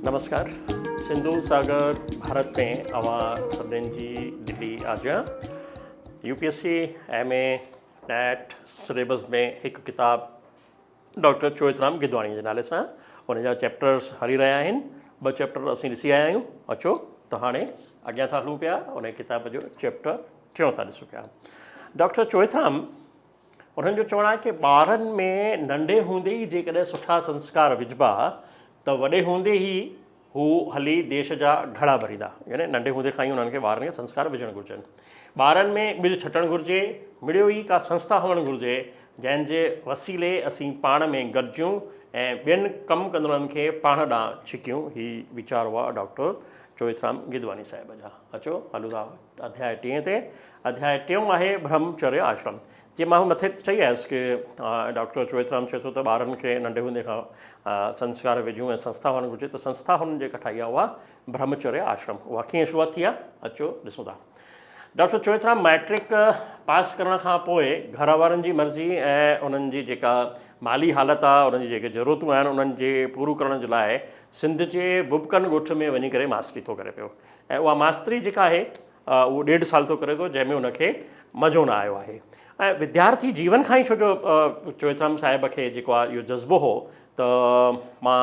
नमस्कार। सिंधु सागर भारत में अवां सभिनीनि जी दिल्ली आजियां। यूपीएससी MA नेट सिलेबस में एक किताब डॉक्टर चोइथराम गिदवाणी के नाले सां उन जा चैप्टर्स हली रहा आहिनि। 2 चैप्टर असीं ॾिसी आया आहियूं। अचो त हाणे अॻियां था हलूं पिया, उन किताब जो चैप्टर 3 था ॾिसूं पिया। डॉक्टर चोइथराम उन्हनि जो चवणु आहे कि ॿारनि में नंढे हूंदे ई जेकॾहिं सुठा संस्कार विझिबा त वॾे हूंदे ई हू हली देश जा घड़ा भरींदा। यानी नंढे हूंदे खां ई उन्हनि खे ॿारनि खे संस्कार विझणु घुरिजनि। ॿारनि में ॿिज छटणु घुरिजे। मिड़ियो ई का संस्था हुअणु घुरिजे जंहिंजे वसीले असीं पाण में गॾिजूं ऐं ॿियनि कमु कंदड़नि खे पाण ॾांहुं छिकियूं। ही वीचार हुआ डॉक्टर चोइथराम गिदवाणी साहिब जा। अचो हलूं था अध्याय 3 ते। अध्याय 3 आहे ब्रह्मचर्य आश्रम। जे मां मथे चई आयुसि कि डॉक्टर चोइथराम चए थो त ॿारनि खे नंढे हूंदे खां संस्कार विझूं ऐं संस्था हुअणु घुरिजे, त संस्था हुननि जेका ठाही आहे उहा ब्रह्मचर्य आश्रम। उहा कीअं शुरूआति थी आहे, अचो ॾिसूं था। डॉक्टर चोइथराम मैट्रिक पास करण खां पोइ घर वारनि जी मर्ज़ी ऐं उन्हनि जी जेका माली हालत आहे, उन्हनि जी जेके ज़रूरतूं आहिनि, उन्हनि जे पूरो करण जे लाइ सिंध जे बुबकन ॻोठ में वञी करे मास्तरी थो करे पियो। ऐं उहा मास्तरी जेका आहे उहो 1.5 साल थो करे पियो, जंहिंमें उनखे मज़ो न आयो आहे। ऐं विद्यार्थी जीवन खां ई छो जो चोइथराम साहिब खे जेको आहे इहो जज़्बो हो त मां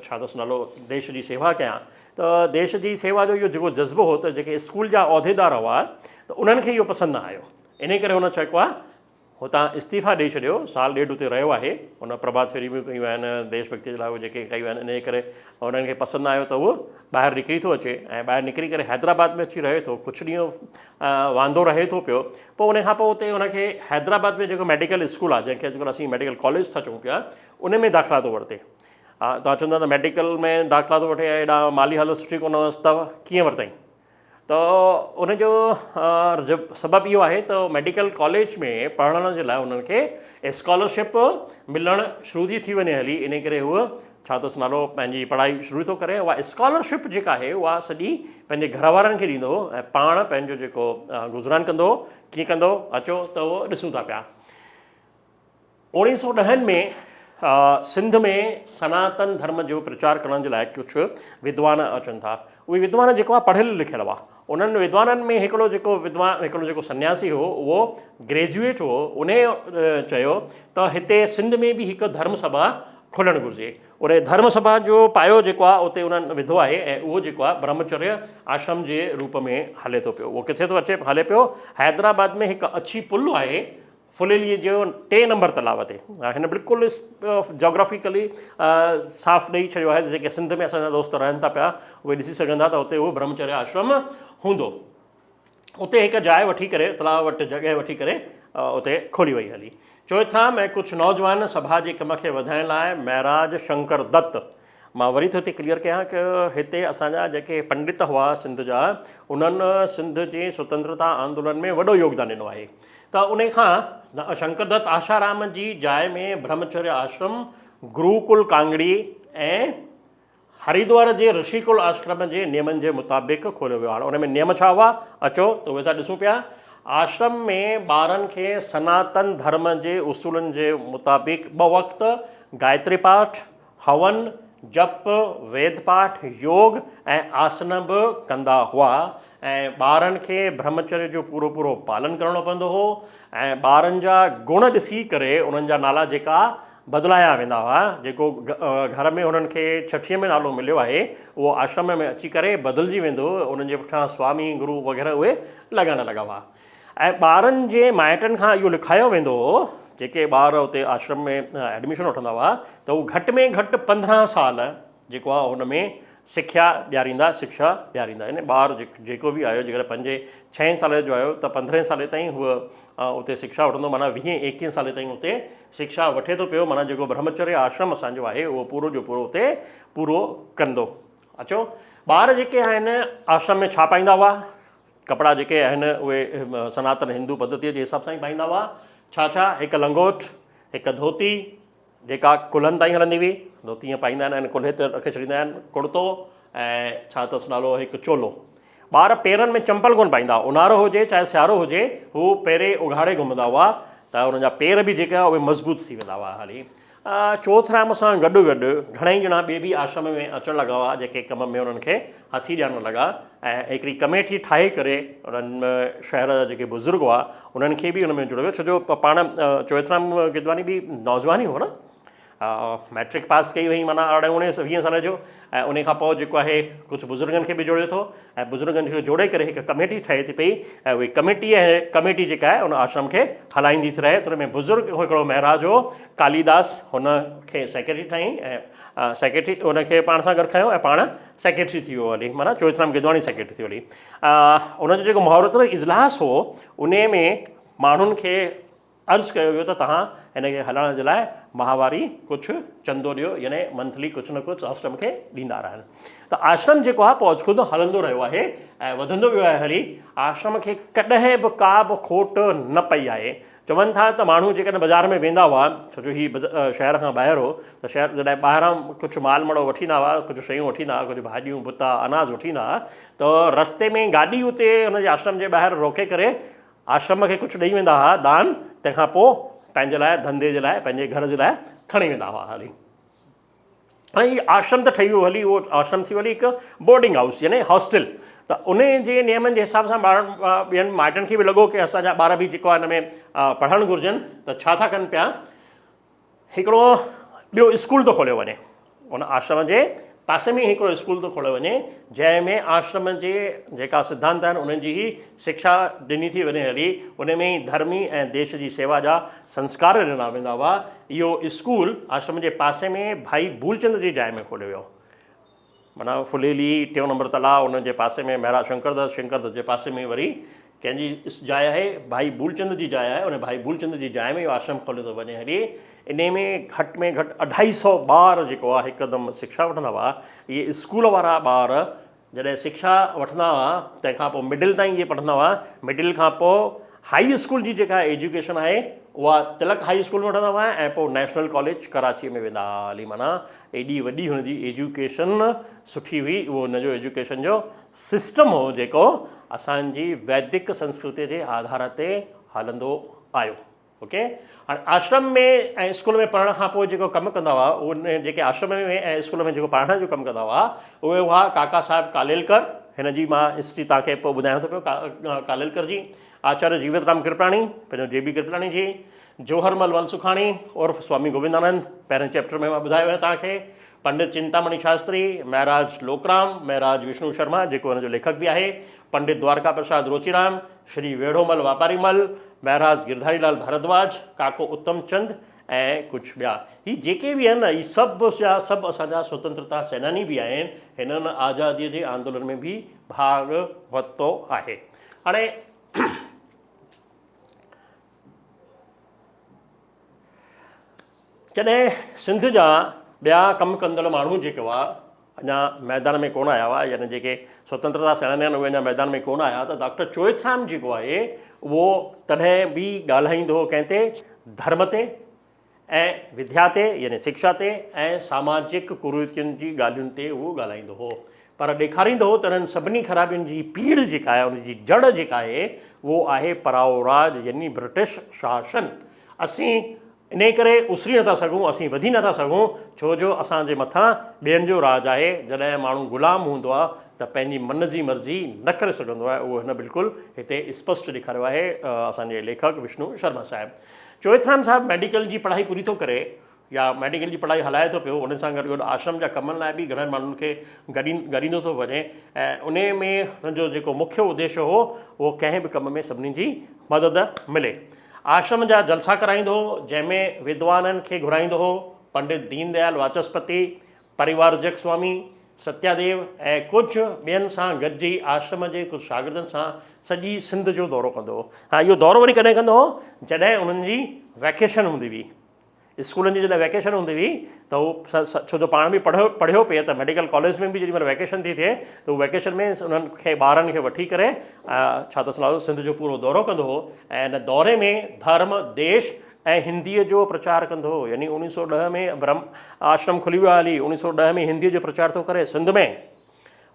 छा अथसि नालो देश जी सेवा कयां, त देश जी सेवा जो इहो जेको जज़्बो हो त जेके स्कूल जा उहिदेदार हुआ त उन्हनि खे इहो पसंदि न आयो। इन करे हुन चयो आहे हुतां इस्तीफ़ा ॾेई छॾियो। 1.5 साल उते रहियो आहे। हुन प्रभात फेरी बि कयूं आहिनि, देशभक्ति जे लाइ उहे जेके कयूं आहिनि। इन करे उन्हनि खे पसंदि न आयो त उहो ॿाहिरि निकिरी थो अचे ऐं ॿाहिरि निकिरी करे हैदराबाद में अची रहे थो। कुझु ॾींहं वांदो रहे थो पियो। पोइ उनखां पोइ उते हुनखे हैदराबाद में जेको मेडिकल स्कूल आहे, जंहिंखे अॼुकल्ह असीं मेडिकल कॉलेज था चऊं पिया, उन में दाख़िला थो वरिते। तव्हां चवंदा त मेडिकल में दाख़िला थो वठे ऐं हेॾा माली हालत सुठी कोन हुअसि, त कीअं वरितई? त उनजो सबबु इहो आहे त मेडिकल कॉलेज में पढ़ण जे लाइ उन्हनि खे स्कॉलरशिप मिलणु शुरू थी वञे हली। इन करे उहो छा अथसि नालो पंहिंजी पढ़ाई शुरू थो करे। उहा स्कॉलरशिप जेका आहे उहा सॼी पंहिंजे घर वारनि खे ॾींदो ऐं पाण पंहिंजो जेको गुज़रान कंदो। कीअं कंदो, अचो त उहो ॾिसूं था पिया। 1910 में सिंध में सनातन धर्म जो प्रचार करण जे लाइ कुझु विद्वान अचनि था। उहे विद्वान जेको आहे पढ़ियलु लिखियलु हुआ। उन्हनि विद्वाननि में हिकिड़ो जेको सन्यासी हो, उहो ग्रेजुएट हो। उन चयो त हिते सिंध में बि हिकु धर्म सभा खुलणु घुरिजे। उन धर्म सभा जो पायो जेको आहे उते उन्हनि विधो आहे ऐं उहो जेको आहे ब्रह्मचर्य आश्रम जे रूप में हले थो पियो। उहो किथे थो अचे, हले पियो हैदराबाद में हिकु अछी पुल आहे, फुलेलीअ जो 3 नंबर तलाव ते। हिन बिल्कुलु जोग्राफिकली साफ़ु ॾेई छॾियो आहे। जेके सिंध में असांजा दोस्त रहनि था पिया उहे ॾिसी सघंदा त उते उहो ब्रह्मचर्य आश्रम हूंदो। उते हिकु जाइ वठी करे, तलाव वटि जॻहि वठी करे उते खोली वई हली। चोइथराम ऐं कुझु नौजवान सभा जे कम खे वधाइण लाइ महराज शंकर दत्त, मां वरी थो हिते क्लियर कयां कि हिते असांजा जेके पंडित हुआ सिंध जा, उन्हनि सिंध जे स्वतंत्रता आंदोलन में वॾो योगदान ॾिनो आहे। त उन खां शंकर दत्त आशाराम जी जाइ में ब्रह्मचर्य आश्रम, गुरुकुल कांगड़ी ऐं हरिद्वार जे ऋषिकुल आश्रम जे नियमनि जे मुताबिक़ खोलियो वियो। हाणे उन में नियम छा हुआ, अचो त उहे था ॾिसूं पिया। आश्रम में ॿारनि खे सनातन धर्म जे उसूलनि जे मुताबिक़ 2 वक़्त गायत्री पाठ, हवन, जप, वेद पाठ, योग ऐं आसन बि कंदा हुआ। ऐं ॿारनि खे ब्रह्मचर्य जो पूरो पालन करिणो पवंदो हो। ऐं ॿारनि जा गुण ॾिसी करे उन्हनि जा नाला जेका बदिलाया वेंदा हुआ। जेको घर में हुननि खे 6ठी में नालो मिलियो आहे उहो आश्रम में अची करे बदिलजी वेंदो। उन्हनि जे पुठियां स्वामी गुरु वग़ैरह उहे लॻण लॻा हुआ। ऐं ॿारनि जे माइटनि खां इहो लिखायो वेंदो हो, जेके ॿार उते आश्रम में एडमिशन वठंदा हुआ, त उहो घटि में घटि 15 साल जेको आहे हुन में शिक्षा ॾियारींदा। इन ॿार जेको बि आयो, जेकॾहिं 5-6 साल जो आयो त 15 साल ताईं हूअ उते शिक्षा वठंदो, माना 20-21 साल ताईं उते शिक्षा वठे थो पियो। माना जेको ब्रह्मचर्य आश्रम असांजो आहे उहो पूरो जो पूरो उते पूरो कंदो। अचो, ॿार जेके आहिनि आश्रम में छा पाईंदा हुआ? कपिड़ा जेके आहिनि उहे सनातन हिंदू पद्धतीअ जे हिसाब सां ई पाईंदा हुआ। छा? हिकु लंगोट, हिकु धोती जेका कुल्हनि ताईं हलंदी हुई। धोती ईअं पाईंदा आहिनि, कुल्हे ते रखे छॾींदा आहिनि, कुर्तो ऐं छा अथसि नालो हिकु चोलो। ॿार पेरनि में चंपल कोन पाईंदा। ऊन्हारो हुजे चाहे सियारो हुजे, हू पेरे उघाड़े घुमंदा हुआ त हुनजा पेर बि जेके उहे मज़बूत थी वेंदा हुआ। हाली चोथराम सां गॾु गॾु घणेई ॼणा ॿिए बि आश्रम में अचणु लॻा हुआ, जेके कम में उन्हनि खे हथी ॾियणु लॻा ऐं हिकिड़ी कमेटी ठाहे करे उन्हनि शहर जा जेके बुज़ुर्ग हुआ उन्हनि खे बि उन में जुड़ियो वियो। छो जो पाण चोथराम गिदवानी बि नौजवान ई हो न, मैट्रिक पास कई हुई माना 18-19-20 साल जो, ऐं उन खां पोइ जेको आहे कुझु बुज़ुर्गनि खे बि जोड़ियो थो ऐं बुज़ुर्गनि खे जोड़े करे हिकु कमेटी ठहे थी पई ऐं उहे कमेटी जेका आहे उन आश्रम खे हलाईंदी थी रहे। त उन में बुज़ुर्ग हिकिड़ो महाराज हो कालीदास, हुनखे सेक्रेटरी ठाही ऐं सेक्रेटरी उनखे पाण सां गॾु खयो ऐं पाण सेक्रेटरी थी वियो हली, माना चोथराम गिदवानी सेक्रेटरी थी वई। उनजो जेको मुहूर्त इजलास हो उन में माण्हुनि खे अर्ज़ु कयो वियो त तव्हां हिनखे हलाइण जे लाइ माहवारी कुझु चंदो ॾियो, यानी मंथली कुझु न कुझु आश्रम खे ॾींदा रहनि। त आश्रम जेको आहे पोइ ख़ुदि हलंदो रहियो आहे ऐं वधंदो वियो आहे हली। आश्रम खे कॾहिं बि का बि खोट न पई आहे। चवनि था त माण्हू जेकॾहिं बाज़ार में वेंदा हुआ, छो जो हीउ शहर खां ॿाहिरि हो, त शहर जॾहिं ॿाहिरां कुझु माल मड़ो वठी ईंदा हुआ, कुझु शयूं वठी ईंदा हुआ, कुझु भाॼियूं बुता अनाज वठी ईंदा हुआ, त रस्ते में गाॾी हुते हुनजे आश्रम जे ॿाहिरि रोके करे आश्रम खे कुझु ॾेई वेंदा हुआ दान, तंहिंखां पोइ पंहिंजे लाइ धंधे जे लाइ पंहिंजे घर जे लाइ खणी वेंदा हुआ हली। हाणे हीउ आश्रम त ठही वियो हली, उहो आश्रम थी वरी हिकु बोर्डिंग हाउस यानी हॉस्टल। त उन जे नियमनि जे हिसाब सां ॿियनि माइटनि खे बि लॻो की असांजा ॿार बि जेको आहे हिन में पढ़णु घुरिजनि। त छा था कनि पिया, हिकिड़ो ॿियो स्कूल थो खोलियो वञे, उन आश्रम जे पासे में हिकिड़ो स्कूल थो खोलियो वञे जंहिंमें आश्रम जे जेका सिद्धांत आहिनि उन्हनि जी ई शिक्षा ॾिनी थी वञे हली। उन में ई धर्मी ऐं देश जी सेवा जा संस्कार ॾिना वेंदा हुआ। इहो स्कूल आश्रम जे पासे में भाई भूलचंद जी जाइ में खोलियो वियो, माना फुलेली 2 नंबर तलाउ उन जे पासे में, महाराज शंकरदत्त जे पासे में वरी कंहिंजी जाइ आहे, भाई भूलचंद जी जाइ आहे। उन भाई भूलचंद जी जाइ में इहो आश्रम खोलियो थो वञे हली। इन में घटि 250 ॿार जेको आहे हिकदमि शिक्षा वठंदा हुआ। इहे स्कूल वारा ॿार जॾहिं शिक्षा वठंदा हुआ तंहिंखां पोइ मिडिल ताईं इहे पढ़ंदा हुआ। मिडिल खां पोइ हाई स्कूल जी जेका एजुकेशन आहे उहा तिलक हाई स्कूल में वठंदा हुआ ऐं पोइ नेशनल कॉलेज कराची में वेंदा हली। माना एॾी वॾी हुनजी एजुकेशन सुठी हुई। उहो हुनजो एजुकेशन जो सिस्टम हो जेको असांजी वैदिक संस्कृति जे आधार ते हलंदो आयो। ओके, हाणे आश्रम में ऐं स्कूल में पढ़ण खां पोइ जेको कमु कंदा हुआ उन जेके आश्रम में ऐं स्कूल में जेको पढ़ण जो कमु कंदा हुआ उहे हुआ काका साहिब कालेलकर। हिन जी मां हिस्ट्री तव्हांखे पोइ ॿुधायां थो पियो। कालेलकर जी, आचार्य जीवतराम कृपलाणी, पंहिंजो JB कृपलाणी जी, जोहरमल वलसुखाणी उर्फ स्वामी गोविंदानंद, पहिरें चैप्टर में मां ॿुधायो आहे तव्हांखे। पंडित चिंतामणि शास्त्री, महाराज लोकराम, महाराज विष्णु शर्मा जेको हुनजो लेखक बि आहे, पंडित द्वारका प्रसाद रोचीराम, श्री वेढ़ोमल वापारीमल, महाराज गिरधारीलाल भारद्वाज, काको उत्तम चंद ऐं कुझु ॿिया। ही जेके बि आहिनि न, ही सभु असांजा स्वतंत्रता सेनानी बि आहिनि। हिननि आज़ादीअ जे आंदोलन में बि भाग वरितो आहे। हाणे जॾहिं सिंध जा ॿिया कमु कंदड़ माण्हू जेके हुआ अञा मैदान में कोन आया हुआ, यानी जेके स्वतंत्रता सेनानी आहिनि उहे अञा मैदान में कोन आया, त डॉक्टर चोइथराम जेको आहे उहो तॾहिं बि ॻाल्हाईंदो हो कंहिं ते, धर्म ते ऐं विद्या ते यानी शिक्षा ते ऐं सामाजिक कुरीतियुनि जी ॻाल्हियुनि ते उहो ॻाल्हाईंदो हो। पर ॾेखारींदो हो त इन्हनि सभिनी ख़राबियुनि जी पीड़ जेका आहे उनजी जड़ जेका आहे उहो आहे पराओ राज यानी ब्रिटिश शासन। असीं इन करे उसरी नथा सघूं, असीं वधी नथा सघूं, छो जो असांजे मथां ॿियनि जो राज आहे। जॾहिं माण्हू ग़ुलाम हूंदो आहे त पंहिंजी मन जी मर्ज़ी न करे सघंदो आहे। उहो हिन बिल्कुलु हिते स्पष्ट ॾेखारियो आहे असांजे लेखक विष्णु शर्मा साहिबु। चोइथराम साहिबु मेडिकल जी पढ़ाई पूरी थो करे या मेडिकल जी पढ़ाई हलाए थो पियो, उन सां गॾु गॾु आश्रम जा कमनि लाइ बि घणनि माण्हुनि खे ॻाॾींदो थो वञे ऐं उन में हुनजो जेको मुख्य उद्देश्य हो उहो कंहिं बि कम में सभिनी जी मदद मिले। आश्रम जा जलसा कराईंदो हो जंहिंमें विद्वाननि खे घुराईंदो हो। पंडित दीनदयाल वाचस्पति, परिवारजक स्वामी, सत्यादेव ऐं कुझु ॿियनि सां गॾिजी आश्रम जे कुझु शागिर्दनि सां सॼी सिंध जो दौरो कंदो हो। हा, इहो दौरो वरी कॾहिं कंदो हो जॾहिं उन्हनि जी वैकेशन हूंदी हुई, स्कूलनि जी जॾहिं वैकेशन हूंदी हुई त उहो छो जो पाण बि पढ़ियो पिए त मेडिकल कॉलेज में बि जेॾी महिल वैकेशन थी थिए त उहो वैकेशन में उन्हनि खे ॿारनि खे वठी करे छा त सलाह सिंध जो पूरो दौरो कंदो हो ऐं हिन दौरे में धर्म, देश ऐं हिंदीअ जो प्रचार कंदो हो। यानी 1910 में ब्रह्म आश्रम खुली वियो हली, 1910 में हिंदीअ जो प्रचार थो करे सिंध में।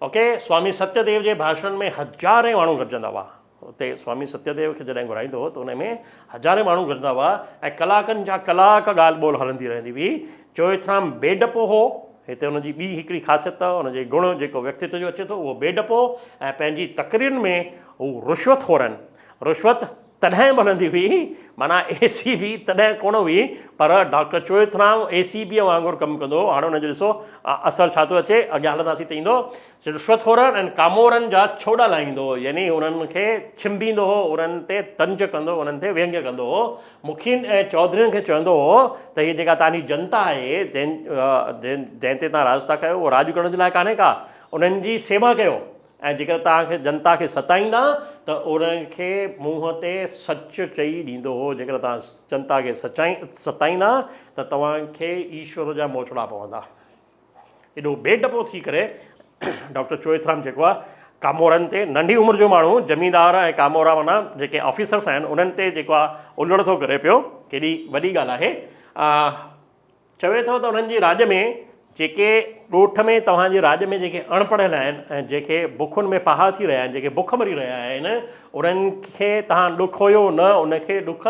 ओके, स्वामी सत्यदेव जे भाषण में हज़ारे माण्हू गॾिजंदा हुआ। उते स्वामी सत्यदेव खे जॾहिं घुराईंदो हो त उन में हज़ारे माण्हू गॾंदा हुआ ऐं कलाकनि जा कलाक ॻाल्हि ॿोल हलंदी रहंदी हुई। चोएथराम बेडपो हो, हिते हुनजी ॿी हिकिड़ी ख़ासियत हुनजे गुण जेको व्यक्तित्व जो अचे थो उहो बेडपो ऐं पंहिंजी तक़रीरुनि में हू रुश्वतखोरनि, रुश्वत तॾहिं बि हलंदी हुई, माना ACB तॾहिं कोन हुई, पर डॉक्टर चोएथराम ACB वांगुरु कमु कंदो हो। हाणे हुनजो ॾिसो असरु छा थो अचे, अॻियां हलंदासीं त ईंदो। रुश्वतखोरनि ऐं कामोरनि जा छोड़ा लाहींदो हो, यानी उन्हनि खे छिंबींदो हो, उन्हनि ते तंज कंदो, उन्हनि ते व्यंग्य कंदो हो। मुखियुनि ऐं चौधरियुनि खे चवंदो हो त हीअ जेका तव्हांजी जनता आहे जंहिं ते तव्हां राज था कयो उहो राज करण जे लाइ कान्हे का, उन्हनि जी सेवा कयो। ऐं जेकर तव्हांखे जनता खे सताईंदा त उनखे मुंहं ते सच चई ॾींदो हो। जेकर तव्हां जनता खे सताईंदा त तव्हांखे ईश्वर जा मोचड़ा पवंदा। एॾो बेडपो थी करे डॉक्टर चोएथराम जेको आहे कामोरनि ते, नंढी उमिरि जो माण्हू ज़मींदार ऐं कामोरा माना जेके ऑफिसर्स आहिनि उन्हनि ते जेको आहे उलड़ थो करे पियो, केॾी वॾी ॻाल्हि आहे। चवे थो त उन्हनि जी राॼ में जेके ॻोठ में तव्हांजे राॼ में जेके अणपढ़ियल आहिनि ऐं जेके बुखुनि में पहाड़ थी रहिया आहिनि, जेके बुख मरी रहिया आहिनि, उन्हनि खे तव्हां ॾुखु हुयो न, उनखे ॾुख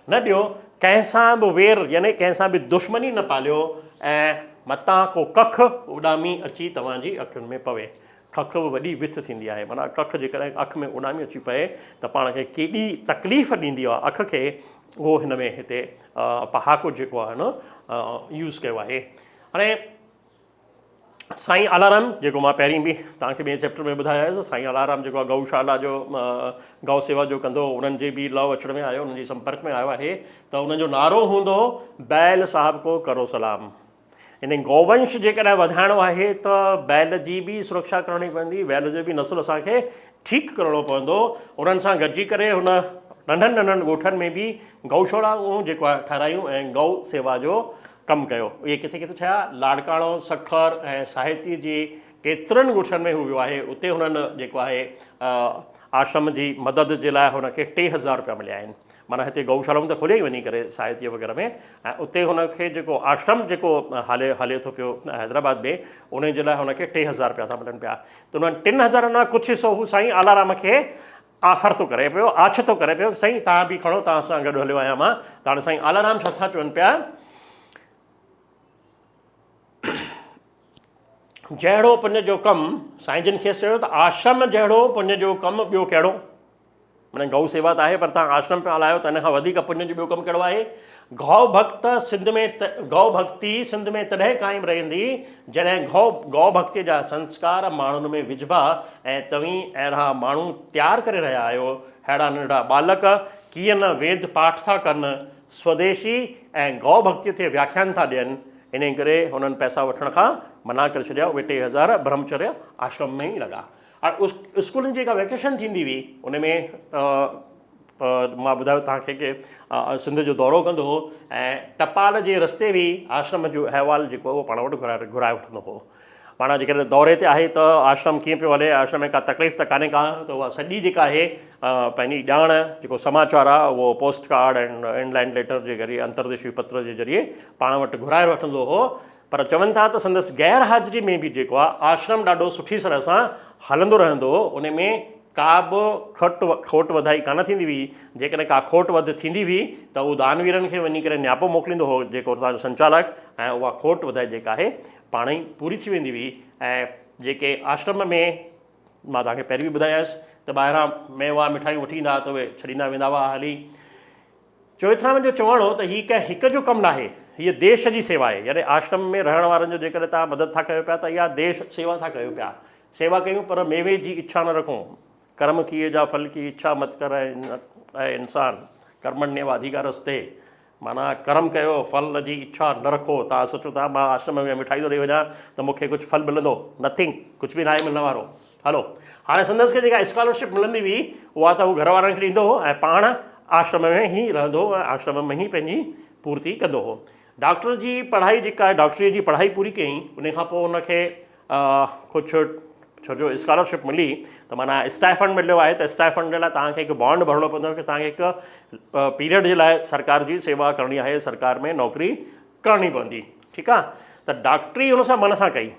न ॾियो, कंहिंसां बि वेर यानी कंहिंसां बि दुश्मनी न पालियो ऐं मतां को कख उॾामी अची तव्हांजी अखियुनि में पवे। कख बि वॾी विथ थींदी आहे, माना कख जेकॾहिं अखि में उॾामी अची पए त पाण खे केॾी तकलीफ़ ॾींदी आहे अखि खे, उहो हिन में हिते पहाको जेको आहे न यूज़ कयो आहे। हाणे साईं आलाराम जेको मां पहिरीं बि तव्हांखे ॿिए चैप्टर में ॿुधायोसि, साईं आलाराम जेको आहे गौशाला जो गौ सेवा जो कंदो, उन्हनि जे बि लव अचण में आयो, उन्हनि जे संपर्क में आयो आहे त उन्हनि जो नारो हूंदो बैल साहिब को करो सलाम। इन गौवंश जेकॾहिं वधाइणो आहे त बैल जी बि सुरक्षा करणी पवंदी, बैल जो बि नसुल असांखे ठीकु करिणो पवंदो। उन्हनि सां गॾिजी करे हुन नंढनि नंढनि ॻोठनि में बि गौशालाऊं जेको आहे ठाहिरायूं ऐं गौ सेवा जो कमु कयो। इहे किथे किथे थिया, लाड़काणो, सखर ऐं साहिती जी केतिरनि ॻोठनि में हू वियो आहे। उते हुननि जेको आहे आश्रम जी मदद जे लाइ हुनखे 3000 रुपया मिलिया आहिनि। माना हिते गौशालाऊं त खोले ई वञी करे साहिती वग़ैरह में, ऐं उते हुनखे जेको आश्रम जेको हले थो पियो हैदराबाद में, उन जे लाइ हुनखे 3000 रुपया था मिलनि पिया। त उन्हनि 3000 खां कुझु हिसो हू साईं आलाराम खे ऑफर थो करे पियो, आछ थो करे पियो, साईं तव्हां बि खणो, तव्हां सां गॾु हलियो आहियां मां। त हाणे साईं आलाराम छा था चवनि पिया, जहिड़ो पुञ जो कमु साईं जिन खे चयो त आश्रम जहिड़ो पुञ जो कमु ॿियो कहिड़ो। माना गौ सेवा त आहे, पर तव्हां आश्रम पिया हलायो त इन खां वधीक पुञ जो ॿियो कमु कहिड़ो आहे। गौ भक्ति सिंध में तॾहिं क़ाइमु रहंदी जॾहिं गौ भक्तीअ जा संस्कार माण्हुनि में विझिबा ऐं तव्हीं अहिड़ा माण्हू तयारु करे रहिया आहियो, अहिड़ा नंढा बालक कीअं न वेद पाठ था कनि, स्वदेशी ऐं गौ भक्तीअ ते व्याख्यान था ॾियनि। इन करे हुननि पैसा वठण खां मना करे छॾिया। उहे 3000 ब्रह्मचर्य आश्रम में ई लॻा। हाणे स्कूलनि जी जेका वैकेशन थींदी हुई उन में मां ॿुधायो तव्हांखे कि सिंध जो दौरो कंदो हो ऐं टपाल जे रस्ते बि आश्रम जो अहवालु जेको उहो पाण वटि घुराए वठंदो हो। पाण जेकॾहिं दौरे ते आहे त आश्रम कीअं पियो हले, आश्रम में का तकलीफ़ त कान्हे का, त उहा सॼी जेका आहे पंहिंजी ॼाण जेको समाचार आहे उहो पोस्ट कार्ड ऐं इनलाइन लेटर जे ज़रिए, अंतरदेशी पत्र जे ज़रिए पाण वटि घुराए वठंदो हो। पर चवनि था त संदसि गैर हाज़िरी में बि जेको आहे आश्रम ॾाढो सुठी तरह सां हलंदो रहंदो हो। उन में का बि खोट वधाई कान थींदी हुई। जेकॾहिं का खोट वधि थींदी हुई त उहो दानवीरनि खे वञी करे न्यापो मोकिलींदो हो जेको तव्हांजो संचालक, ऐं उहा खोट वधाई जेका आहे पाण ई पूरी थी वेंदी हुई। ऐं जेके आश्रम में मां तव्हांखे पहिरीं बि ॿुधायांसि त ॿाहिरां मेवा मिठाइयूं वठी ईंदा त उहे छॾींदा वेंदा हुआ हली। चोएथराम जो चवणो त हीअ कंहिं हिक जो कमु न आहे, हीअ देश जी सेवा आहे। यानी आश्रम में रहण वारनि जो जेकॾहिं तव्हां मदद था कयो पिया त इहा देश सेवा था कयो पिया। सेवा कयूं पर मेवे जी इच्छा न रखूं। कर्म किए जा फल की इच्छा मत कर ऐं इंसान कर्मण्येव अधिकारस्ते। माना कर्म कयो, फल जी इच्छा न रखो। तव्हां सोचो था मां आश्रम में मिठाई थो ॾेई वञा त मूंखे कुझु फल मिलंदो, नथिंग, कुझु बि न आहे मिलण वारो। हलो, हाणे संदसि खे जेका स्कॉलरशिप मिलंदी हुई उहा त हू घर वारनि खे ॾींदो हो ऐं पाण आश्रम में ई रहंदो ऐं आश्रम में ई पंहिंजी पूर्ति कंदो हो। डॉक्टर जी पढ़ाई जेका आहे, डॉक्टरीअ जी पढ़ाई पूरी कयईं, उन खां पोइ हुनखे कुझु छो जो स्कॉलरशिप मिली त माना स्टाइफंड मिलियो आहे त स्टाइफंड जे लाइ तव्हांखे हिकु बॉन्ड भरिणो पवंदो कि तव्हांखे हिकु पीरियड जे लाइ सरकार जी सेवा करणी आहे, सरकार में नौकरी करणी पवंदी। ठीकु आहे, त डॉक्टरी हुन सां मन सां कई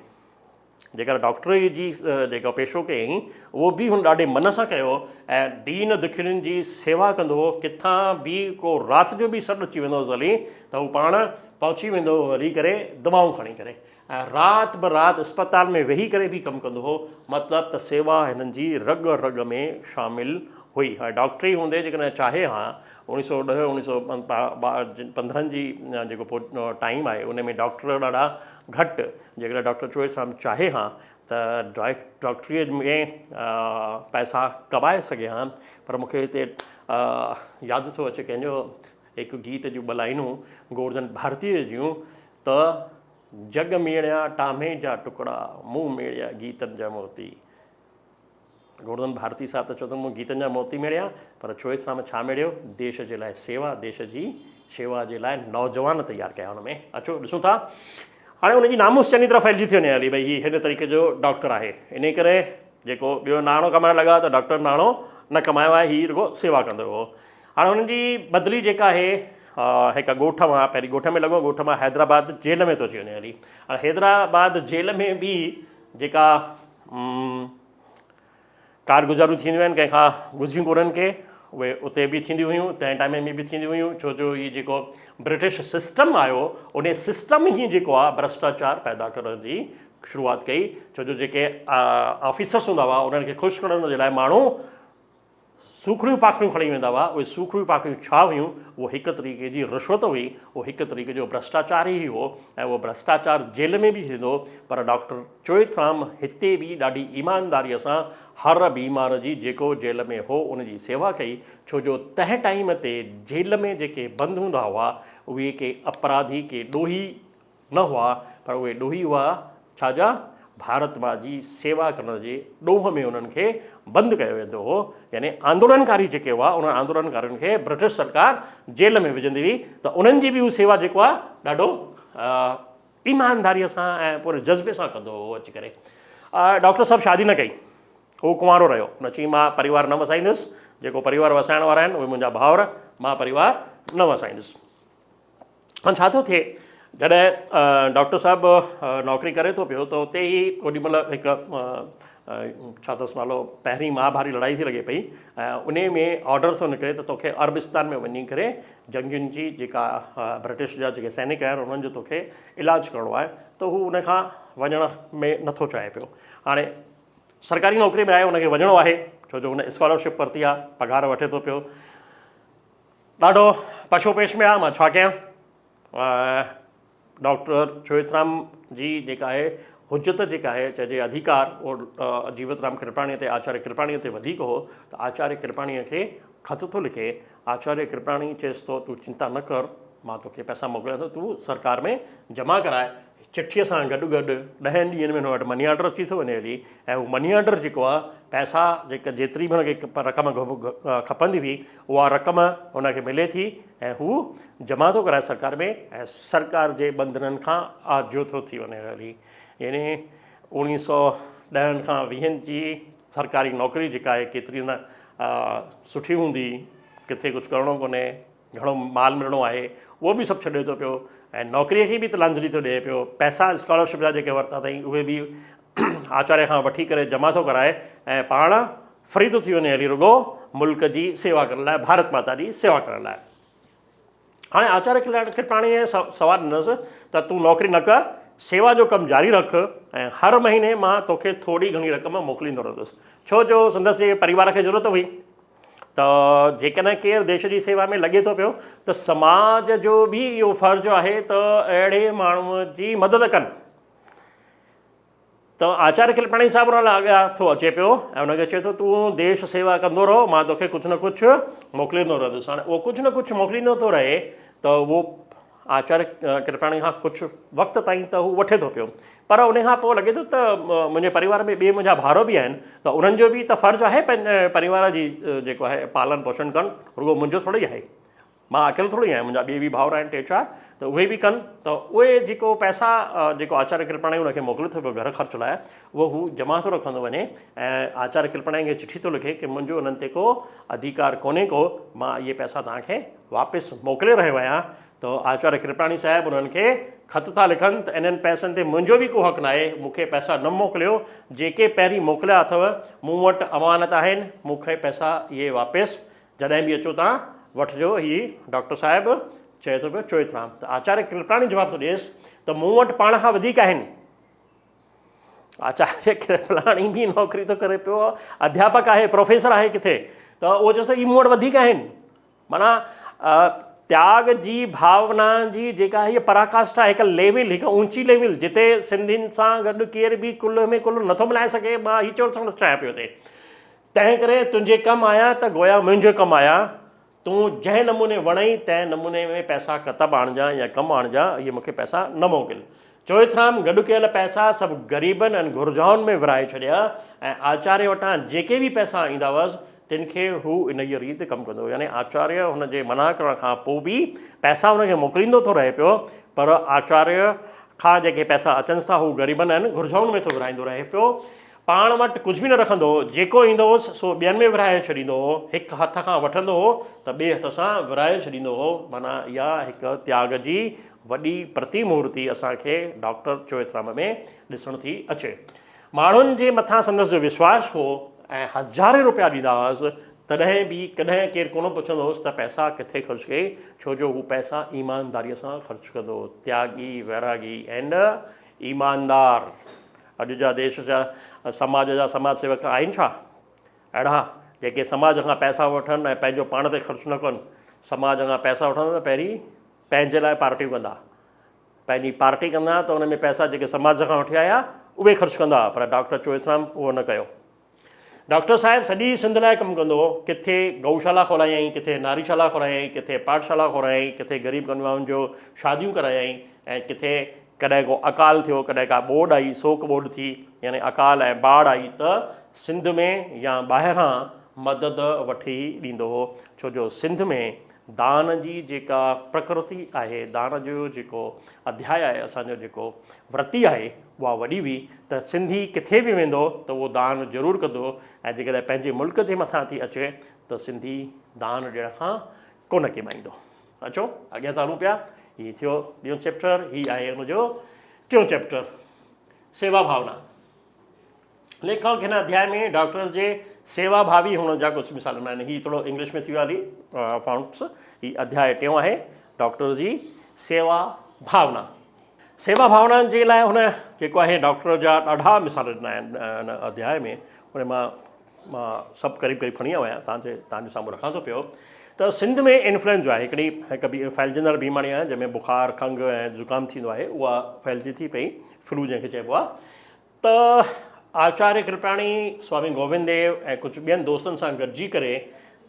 जेकर डॉक्टरी जी जेको पेशो कयईं उहो बि हुन ॾाढे मन सां कयो ऐं दीन दुखियुनि जी सेवा कंदो हो। किथां बि को राति जो बि सॾु अची वेंदो हुअसि हली त हू पाण पहुची वेंदो हो हली करे दवाऊं खणी करे ऐं राति ब राति अस्पताल में वेही करे बि कमु कंदो हो। मतिलबु त सेवा हिननि जी रग रग में शामिलु हुई। हाणे डॉक्टरी हूंदे जेकॾहिं चाहे हा 1910 1915 जी जेको टाइम आहे उन में डॉक्टर ॾाढा घटि, जेकॾहिं डॉक्टर चोइथराम चाहे हा त डॉक्टरीअ में पैसा कमाए सघे हा। पर मूंखे हिते यादि थो अचे कंहिंजो हिकु गीत जूं ॿ लाइनूं गोवर्धन भारतीअ जूं त जग मेड़िया टामे जा टुकड़ा मुंहुं मेड़िया गीतनि जा मोती। गोवर्धन भारती साहिब त चओ त मूं गीतनि जा मोती मेड़िया, पर चोइथराम छा मेड़ियो? देश जे लाइ सेवा, देश जी शेवा जे लाइ नौजवान तयारु कया हुन में। अचो ॾिसूं था हाणे हुनजी नामूस चङी तरह फैलिजी थी वञे हली भई हीअ हिन तरीक़े जो डॉक्टर आहे। इन करे जेको ॿियो नाणो कमाइण लॻा त डॉक्टर नाणो न कमायो आहे, हीअ रुॻो सेवा कंदो हो। हाणे हुननि जी बदिली जेका आहे हिकु ॻोठ मां, पहिरीं ॻोठ में लॻो, ॻोठ मां हैदराबाद जेल में थो अची वञे हली। हाणे हैदराबाद जेल में बि जेका कारगुज़ारूं थींदियूं आहिनि कंहिंखां गुज़िरियूं कोन्हनि के, उहे उते बि थींदियूं हुयूं, तंहिं टाइम में बि थींदियूं हुयूं। छो जो हीअ जेको ब्रिटिश सिस्टम आयो उन सिस्टम ई जेको आहे भ्रष्टाचार पैदा करण जी शुरूआत कई। छो जो जेके ऑफिसर्स हूंदा हुआ उन्हनि खे ख़ुशि करण जे लाइ माण्हू सूखड़ियूं पाखड़ियूं खणी वेंदा हुआ। उहे सूखड़ियूं पाखड़ियूं छा हुयूं? उहो हिकु तरीक़े जी रिश्वत हुई, उहो हिकु तरीक़े जो भ्रष्टाचार ई हो ऐं उहो भ्रष्टाचार जेल में बि थींदो। पर डॉक्टर चोइथराम हिते बि ॾाढी ईमानदारीअ सां हर बीमार जी जेको जेल में हो उनजी सेवा कई। छो जो तंहिं टाइम ते जेल में जेके बंद हूंदा हुआ उहे के अपराधी के ॾोही न हुआ, पर उहे ॾोही हुआ छाजा? भारत मां जी सेवा करण जे ॾोह में उन्हनि खे बंदि कयो वेंदो हो। यानी आंदोलनकारी जेके हुआ उन आंदोलनकारियुनि खे ब्रिटिश सरकार जेल में विझंदी हुई। त उन्हनि जी बि उहा सेवा जेको आहे ॾाढो ईमानदारीअ सां ऐं पूरे जज़्बे सां कंदो हो अची करे। डॉक्टर साहब शादी न कई, उहो कुंवारो रहियो। उन चई मां परिवार न वसाईंदुसि, जेको परिवार वसाइण वारा आहिनि उहे मुंहिंजा भाउर, मां परिवार न वसाईंदुसि। हाणे छा थो थिए, जॾहिं डॉक्टर साहिबु नौकिरी करे थो पियो त उते ई ओॾीमहिल हिकु छा अथसि नालो, पहिरीं महाभारी लड़ाई थी लॻे पई ऐं उन में ऑडर थो निकिरे त तोखे अरबिस्तान में वञी करे जंगियुनि जी जेका ब्रिटिश जा जेके सैनिक आहिनि उन्हनि जो तोखे इलाजु करिणो आहे। त हू उन खां वञण में नथो चाहे पियो। हाणे सरकारी नौकिरी में आहे, उनखे वञिणो आहे छो जो हुन स्कॉलरशिप वरिती आहे, पघार वठे थो पियो, ॾाढो पशोपेश में आहे। मां छा कयां? डॉक्टर चोइथराम जी जेका आहे हुजत जेका आहे चइजे अधिकार उहो जीवतराम कृपलाणीअ ते, आचार्य कृपलाणीअ ते वधीक हो। त आचार्य कृपलाणीअ खे ख़त थो लिखे। आचार्य कृपलाणी चएसि थो तूं चिंता न कर, मां तोखे पैसा मोकिलियां थो, तूं सरकार में जमा कराए। चिठीअ सां गॾु गॾु 10 ॾींहंनि में हिन वटि मनी ऑर्डर अची थो वञे हली ऐं उहो मनी ऑर्डर जेको आहे पैसा जेका जेतिरी बि हुनखे रक़म खपंदी हुई उहा रक़म हुनखे मिले थी ऐं हू जमा थो कराए सरकार में ऐं सरकार जे बंधननि खां आजो थो थी वञे हली। यानी 1910 खां 20 जी सरकारी नौकिरी जेका आहे केतिरी न सुठी हूंदी, किथे कुझु करिणो कोन्हे, घणो माल मिलणो आहे, उहो बि सभु छॾे थो पियो ऐं नौकिरीअ खे बि तिलांजलि थो ॾिए पियो। पैसा स्कॉलरशिप जा जेके वरिता अथई उहे बि आचार्य खां वठी करे जमा थो कराए ऐं पाण फ्री थो थी वञे हली रुॻो मुल्क जी सेवा करण लाइ, भारत माता जी सेवा करण लाइ। हाणे आचार्य कृपलाणीअ सवालु ॾिनसि त तूं नौकिरी न कर, सेवा जो कमु जारी रख ऐं हर महीने मां तोखे थोरी घणी रक़म मोकिलींदो रहंदुसि। छो जो संदसि परिवार खे ज़रूरत हुई त जेकॾहिं केरु देश जी सेवा में लॻे थो पियो त समाज जो बि इहो फ़र्ज़ु आहे त अहिड़े माण्हूअ जी मदद कनि। त आचार्य कृपलाणी साहिबु हुन लाइ अॻियां थो अचे पियो ऐं हुनखे चए थो तूं देश सेवा कंदो रहो, मां तोखे कुझु न कुझु मोकिलींदो रहंदुसि। हाणे उहो कुझु न कुझु मोकिलींदो थो रहे त उहो आचार्य कृपलाणी खां कुझु वक़्तु ताईं त हू वठे थो पियो, पर उन खां पोइ लॻे थो त मुंहिंजे परिवार में ॿिए मुंहिंजा भाउर बि आहिनि त उन्हनि जो बि त फ़र्ज़ु आहे पंहिंजे परिवार जी जेको आहे पालन पोषण कनि, रुॻो मुंहिंजो थोरी आहे, मां अकेलो थोरी आहियां, मुंहिंजा ॿिए बि भाउर आहिनि 3-4 त उहे बि कनि। त उहे जेको पैसा जेको आचार्य कृपलाणी उनखे मोकिले थो पियो घर ख़र्च लाइ उहो हू जमा थो रखंदो वञे ऐं आचार्य कृपलाणी खे चिठी थो लिखे की मुंहिंजो उन्हनि ते को अधिकार कोन्हे को, मां इहे पैसा तव्हांखे वापसि मोकिले रहियो आहियां। त आचार्य कृपलाणी साहिबु उन्हनि खे ख़त था लिखनि त इन्हनि पैसनि ते मुंहिंजो बि को हक़ न आहे, मूंखे पैसा न मोकिलियो, जेके पहिरीं मोकिलिया अथव मूं वटि अमानत आहिनि, मूंखे पैसा इहे वापसि जॾहिं बि अचो तव्हां वठिजो। हीअ डॉक्टर साहिबु चए थो पियो चोइथराम। त आचार्य कृपलाणी जवाबु थो ॾिएसि त मूं वटि पाण खां वधीक आहिनि। आचार्य कृपलाणी बि नौकिरी थो करे पियो, अध्यापक आहे, प्रोफेसर आहे किथे, त उहो चएसि ई मूं वटि वधीक आहिनि। माना त्याग जी भावना जी जेका हीअ पराकाष्ठा, हिकु लेवल, हिकु ऊची लेवल जिते सिंधियुनि सां गॾु केर बि कुल में कुल नथो मिलाए सघे। मां हीअ चवणु चाहियां पियो थिए, तंहिं करे तुंहिंजे कमु आया त गोया मुंहिंजो कमु आया, तूं जंहिं नमूने वणई तंहिं नमूने में पैसा किताब आणिजांइ या कमु आणिजांइ, इहे मूंखे पैसा न मोकिल। चोइथराम गॾु कयल पैसा सभु ग़रीबनि ऐं घुर्जाउनि में विराए छॾिया ऐं आचार्य वटां जेके बि पैसा ईंदा हुअसि तिन खे हू इन ई रीति कमु कंदो। यानी आचार्य हुनजे मना करण खां पोइ बि पैसा हुनखे मोकिलींदो थो रहे पियो, पर आचार्य खां जेके पैसा अचनि था हू ग़रीबनि ऐं घुर्जाउनि में थो विराईंदो रहे पियो। पाण वटि कुझु बि न रखंदो हो, जेको ईंदो हुउसि सो ॿियनि में विराए छॾींदो हो, हिकु हथ खां वठंदो हो त ॿिए हथ सां विराए छॾींदो हो। माना इहा हिकु त्याग जी वॾी प्रतिमूर्ति असांखे डॉक्टर चोइथराम में ॾिसण थी अचे। माण्हुनि जे मथां संदसि जो विश्वास हो ऐं हज़ारे रुपया ॾींदा हुअसि, तॾहिं बि कॾहिं केरु कोन पुछंदो हुउसि त पैसा किथे ख़र्चु कई, छो जो हू पैसा ईमानदारीअ सां ख़र्चु कंदो। त्यागी, वैरागी एंड ईमानदार। अॼु जा देश जा समाज जा समाज सेवक आहिनि छा अहिड़ा जेके समाज खां पैसा वठनि ऐं पंहिंजो पाण ते ख़र्चु न कनि? समाज खां पैसा वठंदा त पहिरीं पंहिंजे लाइ पार्टियूं कंदा, पंहिंजी पार्टी कंदा त उन में पैसा जेके समाज खां वठी आया उहे ख़र्चु कंदा। पर डॉक्टर चोइथराम उहो न कयो। डॉक्टर साहिबु सॼी सिंध लाइ कमु कंदो हो। किथे गौशाला खोलायईं, किथे नारीशाला खोलायईं, किथे पाठशाला खोलायईं, किथे ग़रीब कन्याउनि जो शादियूं करायईं ऐं किथे कॾहिं को अकाल थियो, कॾहिं का ॿोॾ आई, सोक ॿोॾ थी, यानी अकाल ऐं बाढ़ आई त सिंध में या ॿाहिरां मदद वठी ॾींदो हो। छो जो सिंध में दान जी जेका प्रकृति आहे, दान जो जेको अध्याय आहे, असांजो जेको वृत्ति आहे उहा वॾी हुई त सिंधी किथे बि वेंदो त उहो दान ज़रूरु कंदो। ऐं जेकॾहिं पंहिंजे मुल्क जे मथां थी अचे त सिंधी दान ॾियण खां कोन कीमाईंदो। अचो अॻियां था हलूं पिया। हीअ थियो ॿियो चैप्टर, हीअ आहे हुनजो टियों चैप्टर, सेवा भावना। लेखक हिन अध्याय में डॉक्टर जे सेवा भावी हुअण जा कुझु मिसाल ॾिना आहिनि। हीअ थोरो इंग्लिश में थी वियो हली फाउंड्स। हीअ अध्याय टियों आहे, डॉक्टर जी सेवा भावना। सेवा भावना जे लाइ हुन जेको आहे डॉक्टर जा ॾाढा मिसाल ॾिना आहिनि हिन अध्याय में। उन मां सभु क़रीब क़रीब खणी आयो आहियां, तव्हांजे साम्हूं रखां थो पियो। त सिंध में इन्फ्लुएंजा आहे, हिकिड़ी फैलजंदड़ बीमारी आहे जंहिंमें बुखार, खंघि ऐं ज़ुकाम थींदो आहे, उहा फैलिजी थी पई, फ्लू जंहिंखे चइबो आहे। त आचार्य कृपलाणी, स्वामी गोविंद देव ऐं कुझु ॿियनि दोस्तनि सां गॾिजी करे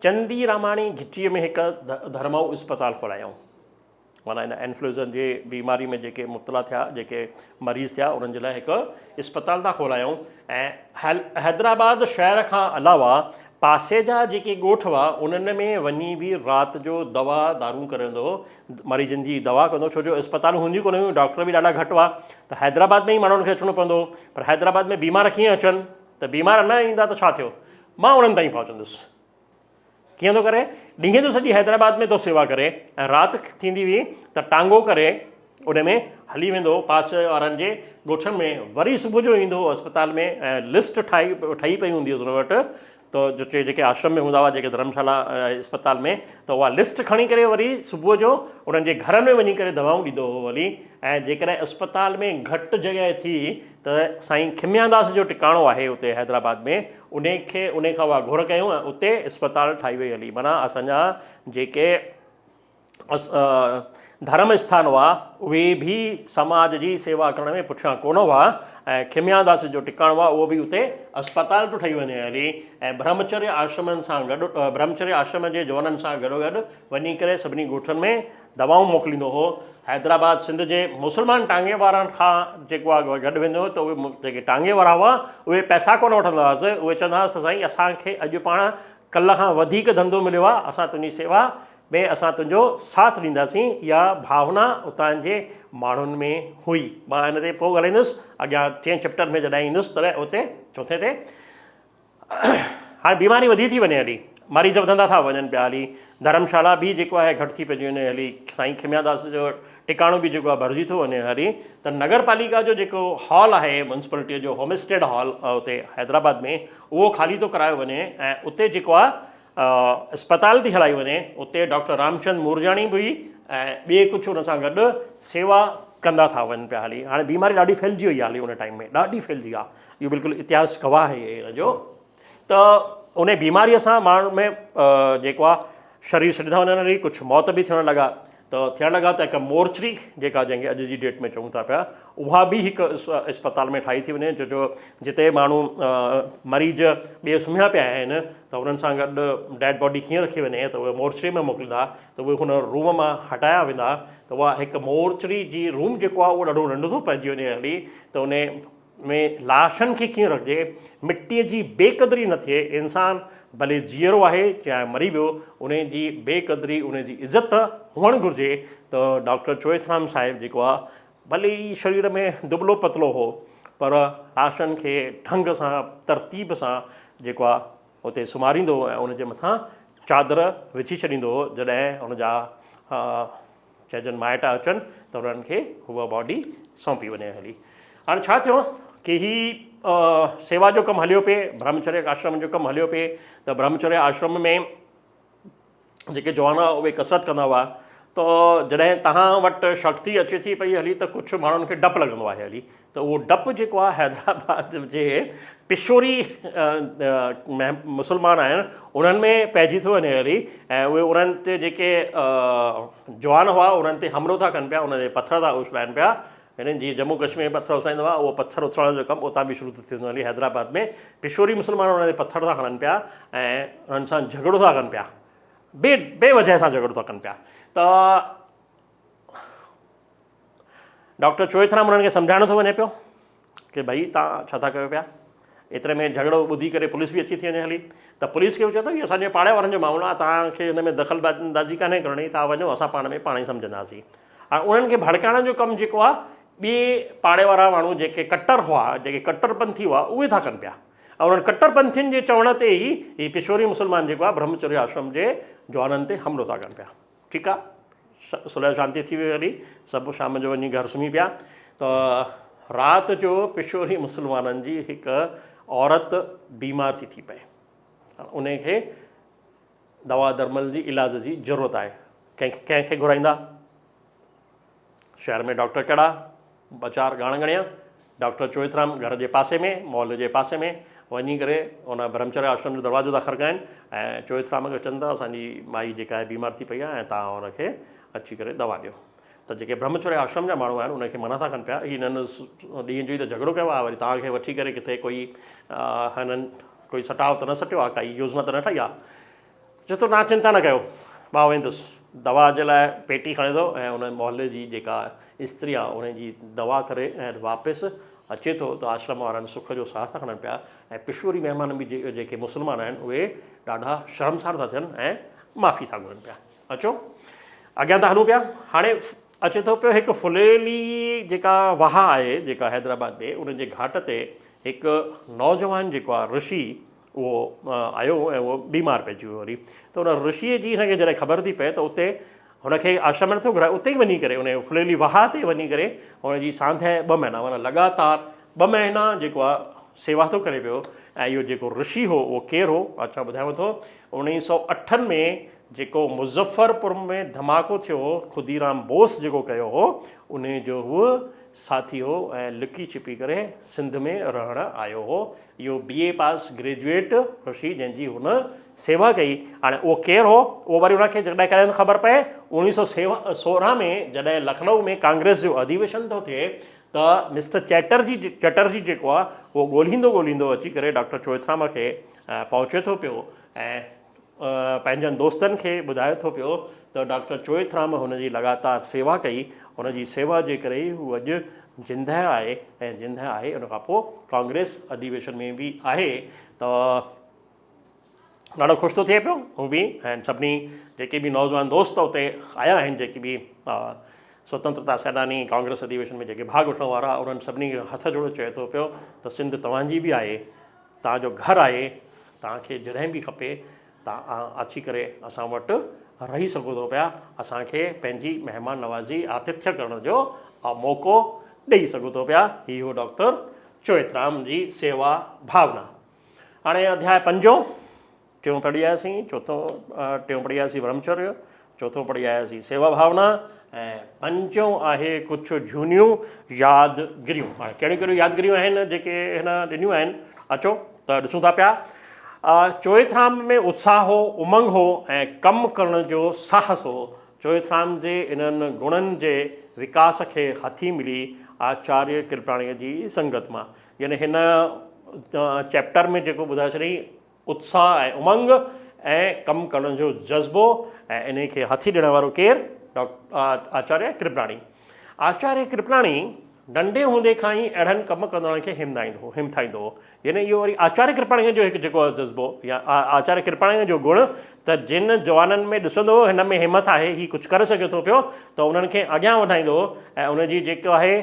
चंदी रामाणी घिटीअ में हिकु धर्माऊ इस्पताल खोलायूं। माना हिन इन्फ्लुएंजा जे बीमारी में जेके मुब्तला थिया, जेके मरीज़ थिया, उन्हनि जे लाइ हिकु इस्पताल था खोलायूं। ऐं हैदराबाद शहर खां अलावा पासे जा जेके ॻोठ हुआ उन्हनि में वञी बि राति जो दवा दारू करंदो, मरीज़नि जी दवा कंदो। छो जो इस्पतालूं हूंदियूं कोन हुयूं, डॉक्टर बि ॾाढा घटि हुआ, त हैदराबाद में ई माण्हुनि खे अचिणो पवंदो। पर हैदराबाद में बीमार कीअं अचनि, त बीमार न ईंदा त छा थियो, मां उन्हनि ताईं पहुचंदुसि। कीअं थो करे, ॾींहं जो सॼी हैदराबाद में थो सेवा करे ऐं राति थींदी हुई त टांगो करे उन में हली वेंदो पासे वारनि जे ॻोठनि में, वरी सुबुह जो ईंदो अस्पताल में ऐं लिस्ट ठही पई हूंदी हुअसि हुन वटि। त जेके आश्रम में हूंदा हुआ, जेके धर्मशाला अस्पताल में, त उहा लिस्ट खणी करे वरी सुबुह जो उन्हनि जे घरनि में वञी करे दवाऊं ॾींदो हो वरी। ऐं जेकॾहिं अस्पताल में घटि जॻह थी त साईं खिम्यादास जो टिकाणो आहे उते हैदराबाद में, उन खां उहा घुर कयूं ऐं उते अस्पताल ठाही वई हली। माना असांजा जेके धर्म स्थान हुआ उहे बि समाज जी सेवा करण में पुठियां कोन हुआ। ऐं खिम्यादास जो टिकाणो हुआ उहो बि उते अस्पताल पियो ठही वञे हली। ऐं ब्रह्मचर्य आश्रमनि सां गॾु, ब्रह्मचर्य आश्रम जे जवाननि सां गॾोगॾु वञी करे सभिनी ॻोठनि में दवाऊं मोकिलींदो हो। हैदराबाद सिंध जे मुस्लमान टांगे वारनि खां जेको आहे गॾु वेंदो हो, त उहे जेके टांगे वारा हुआ उहे पैसा कोन वठंदा हुआसीं। उहे चवंदा हुआसीं त साईं असांखे अॼु पाण कल्ह खां वधीक धंधो मिलियो आहे, असां तुंहिंजी सेवा में असां तुंहिंजो साथ ॾींदासीं। इहा भावना उतां जे माण्हुनि में हुई। मां हिन ते पोइ ॻाल्हाईंदुसि अॻियां 10 चैप्टर में जॾहिं ईंदुसि तॾहिं उते चौथे ते। हाणे बीमारी वधी थी वञे हली। मरीज़ वधंदा था वञनि पिया हली। धर्मशाला बि जेको आहे घटि थी पइजी वञे हली। साईं खिमियादास जो टिकाणो बि जेको आहे भरिजी थो वञे हली। त नगर पालिका जो जेको हॉल आहे म्यूनसिपलिटीअ जो होमस्टेड हॉल उते हैदराबाद में, उहो ख़ाली थो करायो वञे ऐं उते जेको आहे अस्पताल थी हलाई वञे। उते डॉक्टर रामचंद मूरजाणी बि ऐं ॿिए कुझु हुन सां गॾु सेवा कंदा था वञनि पिया हली। हाणे बीमारी ॾाढी फैलिजी वई आहे हली, उन टाइम में ॾाढी फैलिजी आहे। इहो बिल्कुलु इतिहास गवाह आहे हिन जो। त उन बीमारीअ सां माण्हू में जेको आहे शरीर छॾे था वञनि हली। कुझु मौत बि थियण लॻा। त हिकु मोर्चरी जेका जंहिंखे अॼु जी डेट में चऊं था पिया, उहा बि हिकु अस्पताल में ठाही थी वञे, जो जिते माण्हू मरीज़ ॿिए सुम्हिया पिया आहिनि त उन्हनि सां गॾु डेड बॉडी कीअं रखी वञे, त उहे मोर्चरी में मोकिलींदा, त उहे हुन रूम मां हटाया वेंदा। त उहा हिकु मोर्चरी जी रूम जेको आहे उहो ॾाढो नंढो थो पइजी वञे हली। त उन में लाशनि खे कीअं रखिजे, मिटीअ जी बेक़दरी न थिए। इंसानु भले जीअरो आहे चाहे मरी वियो, उन जी बेक़दरी, उन जी इज़त हुअणु घुरिजे। त डॉक्टर चोएथराम साहिबु जेको आहे भले ई शरीर में दुबलो पतलो हो, पर लाशनि खे ढंग सां तरतीब सां जेको आहे उते सुम्हारींदो ऐं उनजे मथां चादर विछी छॾींदो हो। जॾहिं हुनजा चइजनि माइट अचनि त उन्हनि खे उहा बॉडी सौंपी वञे हली। हाणे छा थियो कि ही सेवा जो कमु हलियो पिए, ब्रह्मचर्य आश्रम जो कमु हलियो पिए। त ब्रह्मचर्य आश्रम में जेके जवान उहे कसरत कंदा हुआ। त जॾहिं तव्हां वटि शक्ति अचे थी पई हली त कुझु माण्हुनि खे डपु लॻंदो आहे हली। त उहो डपु जेको आहे हैदराबाद जे पिशोरी मुस्लमान आहिनि उन्हनि में पइजी थो वञे हली। ऐं उहे उन्हनि ते जेके जवान हुआ उन्हनि ते हमिलो था कनि पिया, उन्हनि ते पथर था उछलाइनि पिया। हिननि जीअं जम्मू कश्मीर में पथर उछलाईंदो आहे, उहो पथर उछलण जो कमु उतां बि शुरू थी थींदो हली। हैदराबाद में पिशोरी मुस्लमान उन्हनि ते पथर था खणनि पिया ऐं उन्हनि सां झगड़ो था कनि पिया, बेवजह सां झगड़ो था कनि पिया। त डॉक्टर चोएथराम उन्हनि खे सम्झाइणो थो वञे पियो कि भई तव्हां छा था कयो पिया। एतिरे में झगड़ो ॿुधी करे पुलिस बि अची थी वञे हली। त पुलिस खे चए थो इहो असांजे पाड़े वारनि जो मामिलो आहे, तव्हांखे हिन में दख़लंदाज़ी कान्हे करणी, तव्हां वञो, असां पाण ई सम्झंदासीं। हाणे उन्हनि खे भड़काइण जो कमु जेको आहे ॿिए पाड़े वारा माण्हू जेके कट्टर हुआ, जेके कट्टरपंथी हुआ, उहे था कनि पिया। ऐं उन्हनि कट्टरपंथियुनि जे चवण ते ई हीअ पिशोरी मुस्लमान जेको आहे ब्रह्मचर्य आश्रम जे जवाननि ते हमिलो था कनि पिया। ठीकु आहे, सुलह शांती थी वई हली। सभु शाम जो वञी घर सुम्ही पिया। त राति जो पिशोरी मुस्लमाननि जी हिकु औरत बीमार थी पए, उनखे दवा दरमल जी इलाज जी ज़रूरत आहे। कंहिंखे घुराईंदा? शहर में डॉक्टर कहिड़ा? ॿ चारि ॻाण गणिया। डॉक्टर चोएथराम घर जे पासे में, मॉल जे पासे में वञी करे उन ब्रह्मचर्य आश्रम जो दरवाज़ो था खड़काइनि ऐं चोएथराम खे चवनि था असांजी माई जेका आहे बीमार थी पई आहे ऐं तव्हां हुनखे अची करे दवा ॾियो। त जेके ब्रह्मचर्य आश्रम जा माण्हू आहिनि उनखे मना था कनि पिया। हिननि ॾींहं जो ई त झगड़ो कयो आहे, वरी तव्हांखे वठी करे किथे हिननि कोई सटाव त न सटियो आहे, काई योजना त न ठाही आहे। चए थो तव्हां चिंता न कयो, मां वेंदुसि दवा जे लाइ पेटी खणे थो ऐं उन मोहल्ले जी जेका स्त्री आहे उनजी दवा करे ऐं वापसि अचे थो। त आश्रम वारनि सुख जो साह था खणनि पिया ऐं पिशोरी महिमान बि जेके मुस्लमान आहिनि उहे ॾाढा शर्मसार था थियनि ऐं माफ़ी था घुरनि पिया। अचो अॻियां था हलूं पिया। हाणे अचे थो पियो हिकु फुलेली जेका वाह आहे जेका हैदराबाद में, उनजे घाट ते हिकु नौजवान जेको आहे ऋषि उहो आयो ऐं उहो बीमार पइजी वियो वरी। त उन ऋषिअ जी हिनखे जॾहिं ख़बर थी पए त उते हुनखे आश्रम नथो घुराए, उते ई वञी करे उन फुलेली वाह ते वञी करे हुनजी सांधे 2 महीना माना लगातार 2 महीना जेको आहे सेवा थो करे पियो। ऐं इहो जेको ऋषि हो उहो केरु हो? अच्छा ॿुधायांव थो। 1908 में जेको मुज़फ़रपुर में धमाको थियो हो, खुदीराम बोस जेको कयो हो, उन जो उहो साथी हो ऐं लिकी छिपी करे सिंध में रहणु आयो हो। इहो BA पास ग्रेजुएट ऋषि जंहिंजी हुन सेवा कई। हाणे उहो केरु हो? उहो वरी हुनखे जॾहिं कॾहिं ख़बर पए 1916 में जॾहिं लखनऊ में कांग्रेस जो अधिवेशन थो थिए त मिस्टर चटर्जी जेको आहे उहो ॻोल्हींदो अची करे डॉक्टर चोएथराम खे पहुचे थो पियो ऐं पंहिंजनि दोस्तनि खे ॿुधाए थो पियो त डॉक्टर चोएथराम हुनजी लगातार सेवा कई। हुनजी सेवा जे करे ई हू अॼु जिंदह आहे ऐं जिंदह आहे उन खां पोइ कांग्रेस अधिवेशन में बि आहे। त ॾाढो ख़ुशि थो थिए पियो हू बि ऐं सभिनी जेके बि नौजवान दोस्त उते आया आहिनि, जेके बि स्वतंत्रता सैनानी कांग्रेस अधिवेशन में जेके भाग वठण वारा, उन्हनि सभिनी खे हथ जोड़े चए थो पियो त सिंध तव्हांजी बि आहे, तव्हांजो घरु आहे, तव्हांखे जॾहिं बि खपे तव्हां अची करे असां वटि रही सघो थो पिया, असांखे पंहिंजी महिमान नवाज़ी आतिथ्य करण जो मौक़ो ॾेई सघो थो पिया। ही हो डॉक्टर चोइथराम जी सेवा भावना। हाणे अध्याय 5 टियों पढ़ी आयासीं, टियों पढ़ी आयासीं ब्रह्मचर्य, चौथों पढ़ी आयासीं सेवा भावना, ऐं 5 आहे कुझु झूनियूं यादगिरियूं। हाणे कहिड़ियूं कहिड़ियूं यादगिरियूं आहिनि जेके हिन ॾिनियूं आहिनि, अचो त ॾिसूं था पिया। चोइथराम में उत्साह हो, उमंग हो ऐं कमु करण जो साहस हो। चोइथराम जे इन्हनि गुणनि जे विकास खे हथी मिली आचार्य कृपलाणीअ जी संगत मां। यानी हिन चैप्टर में जेको ॿुधाए छॾियईं, उत्साह ऐं उमंग ऐं कमु करण जो जज़्बो, ऐं इन खे हथी ॾियण वारो केरु? आचार्य कृपलाणी। आचार्य कृपलाणी नंढे हूंदे खां ई अहिड़नि कमु कंदड़नि खे हिमथाईंदो हो। यानी इहो वरी आचार्य कृपलाणीअ जो हिकु जेको जज़्बो या आचार्य कृपलाणीअ जो गुण, त जिन जवाननि में ॾिसंदो हो हिन में हिमत आहे, हीउ कुझु करे सघे थो पियो, त उन्हनि खे अॻियां वधाईंदो हो ऐं उनजी जेको आहे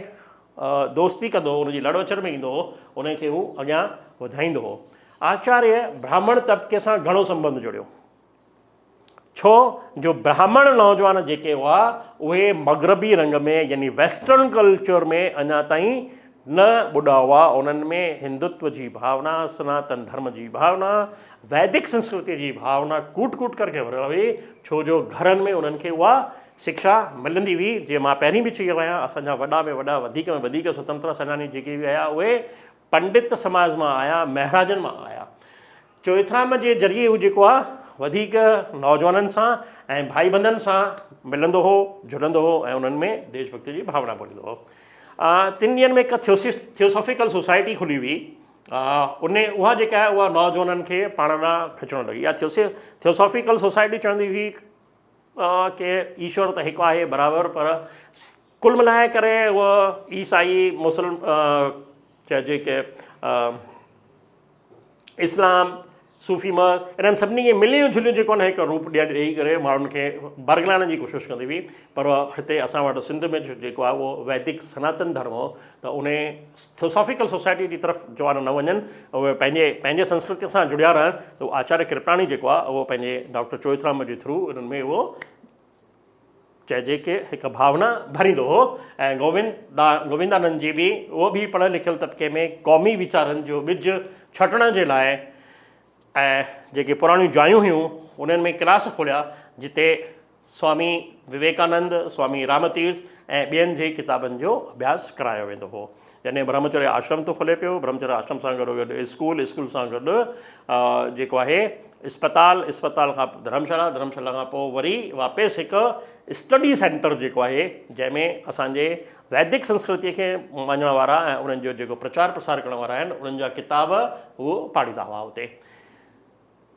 दोस्ती कंदो हो, उनजी लड़वचड़ में ईंदो हो, उनखे हू अॻियां वधाईंदो हो। आचार्य ब्राह्मण तबिके सां घणो संबंध जोड़ियो, छो जो ब्राह्मण नौजवान जेके हुआ उहे मग़रबी रंग में यानी वेस्टर्न कल्चर में अञा ताईं न ॿुॾा हुआ। उन्हनि में हिंदुत्व जी भावना, सनातन धर्म जी भावना, वैदिक संस्कृति जी भावना कूट कूट करके भरियल हुई, छो जो घरनि में उन्हनि खे उहा शिक्षा मिलंदी हुई। जीअं मां पहिरीं बि चई आहियां, असांजा वॾा में वॾा वधीक में वधीक स्वतंत्रता सेनानी जेके बि आया उहे पंडित समाज मां आया, महाराजनि मां आया। चोइथराम जे ज़रिए हू जेको आहे वधीक नौजवाननि सां ऐं भाई बंधनि सां मिलंदो हो, जुड़ंदो हो ऐं उन्हनि में देशभक्ति जी भावना भरींदो हो। 3 ॾींहंनि में हिकु थियोसॉफिकल सोसाइटी खुली हुई। उहा जेका आहे उहा नौजवाननि खे पाण ॾांहुं खिचणु लॻी। इहा थियोसॉफिकल सोसाइटी चवंदी हुई कि ईश्वर त हिकु आहे बराबरि, पर कुल मिलाए करे उहा ईसाई चइजे कि इस्लाम सूफ़ी मत इन्हनि सभिनी खे मिलियूं जुलियूं जेको आहे हिकु रूप ॾेई करे माण्हुनि खे बरगलाइण जी कोशिशि कंदी हुई। पर हिते असां वटि सिंध में जेको आहे उहो वैदिक सनातन धर्म हो, त उन थियोसॉफिकल सोसाइटी जी तरफ़ जवान न वञनि, उहे पंहिंजे संस्कृति सां जुड़िया रहनि। त उहो आचार्य कृपलाणी जेको आहे उहो पंहिंजे डॉक्टर चोइथराम जे थ्रू उन्हनि में उहो चइजे कि हिकु भावना भरींदो हो। ऐं गोविंदानंद जी बि, उहो बि पढ़ियल लिखियल तबिके में क़ौमी वीचारनि जो ॿिज छटण जे लाइ ऐं जेके पुराणियूं जायूं हुयूं उन्हनि में क्लास खोलिया, जिते स्वामी विवेकानंद, स्वामी रामतीर्थ ऐं ॿियनि जे किताबनि जो अभ्यास करायो वेंदो हो। यानी ब्रह्मचर्य आश्रम तो खुले पियो, ब्रह्मचर्य आश्रम सां गॾु स्कूल सां गॾु जेको आहे अस्पताल खां धर्मशाला खां पोइ वरी वापसि हिकु स्टडी सेंटर जेको आहे, जंहिंमें असांजे वैदिक संस्कृतीअ खे मञण वारा ऐं उन्हनि जो जेको प्रचार प्रसार करण वारा आहिनि उन्हनि जा किताब उहो पाढ़ींदा हुआ हुते।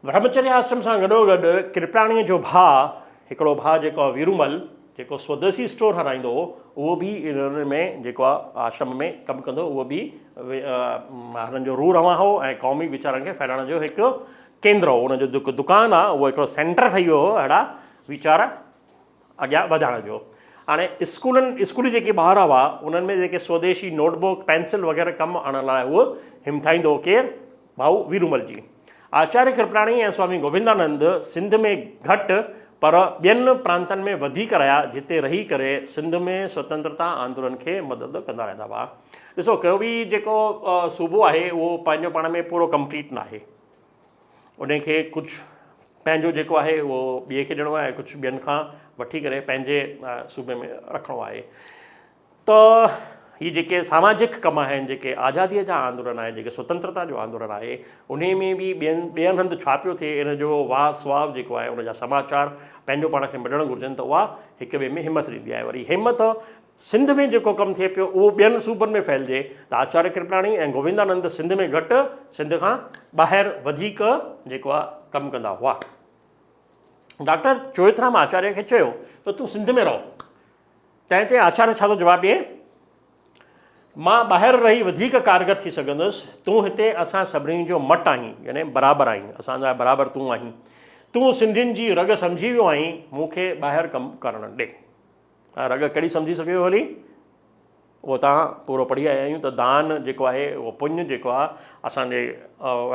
ब्रह्मचर्य आश्रम सां गॾोगॾु कृपलाणीअ जो हिकिड़ो भाउ जेको आहे वीरूमल, जेको स्वदेशी स्टोर हलाईंदो हो, उहो बि इन्हनि में जेको आहे आश्रम में कमु कंदो, उहो बि हुननि जो रूह रवां हो ऐं क़ौमी वीचारनि खे फैलाइण जो हिकु केंद्र हो। उनजो जेको दुकानु आहे उहो हिकिड़ो सेंटर ठही वियो हो अहिड़ा वीचार अॻियां वधाइण जो। हाणे स्कूली जेके ॿार हुआ उन्हनि में जेके स्वदेशी नोटबुक पेंसिल वग़ैरह कमु आणण लाइ उहो हिमथाईंदो केरु? भाऊ वीरूमल जी। आचार्य कृपलाणी ऐं स्वामी गोविंदानंद सिंध में घटि पर ॿियनि प्रांतनि में वधीक रहिया, जिते रही करे सिंध में स्वतंत्रता आंदोलन खे मदद कंदा रहंदा हुआ। ॾिसो, को बि जेको सूबो आहे उहो पंहिंजो पाण में पूरो कंप्लीट न आहे, उनखे कुझु पंहिंजो जेको आहे उहो ॿिए खे ॾियणो आहे, कुझु ॿियनि खां वठी करे पंहिंजे सूबे में रखिणो आहे। त हीअ जेके सामाजिक कम आहिनि, जेके आज़ादीअ जा आंदोलन आहे, जेके स्वतंत्रता जो आंदोलन आहे, उन में बि ॿियनि हंधि छापियो थिए, इन जो वाह स्वाव जेको आहे उनजा समाचार पंहिंजो पाण खे मिलणु घुरिजनि, त उहा हिक ॿिए में हिमत ॾींदी आहे। वरी हिमत सिंध में जेको कमु थिए पियो उहो ॿियनि सूबनि में फैलिजे, त आचार्य कृपलाणी ऐं गोविंदानंद सिंध में घटि, सिंध खां ॿाहिरि वधीक जेको आहे कमु कंदा हुआ। डॉक्टर चोइथराम आचार्य खे चयो त तूं सिंध में रहो। तंहिं ते आचार्य छा थो जवाबु ॾिए? मां ॿाहिरि रही वधीक कारगर थी सघंदुसि, तूं हिते असां सभिनी जो मटु आहीं, यानी बराबरि आहीं, असांजा बराबरि तूं आहीं। तूं सिंधियुनि जी रग सम्झी वियो आहीं, मूंखे ॿाहिरि कमु करणु ॾे। रग कहिड़ी सम्झी सघियो हली? उहो तव्हां पूरो पढ़ी आया आहियूं त दान जेको आहे उहो पुञ जेको आहे असांजे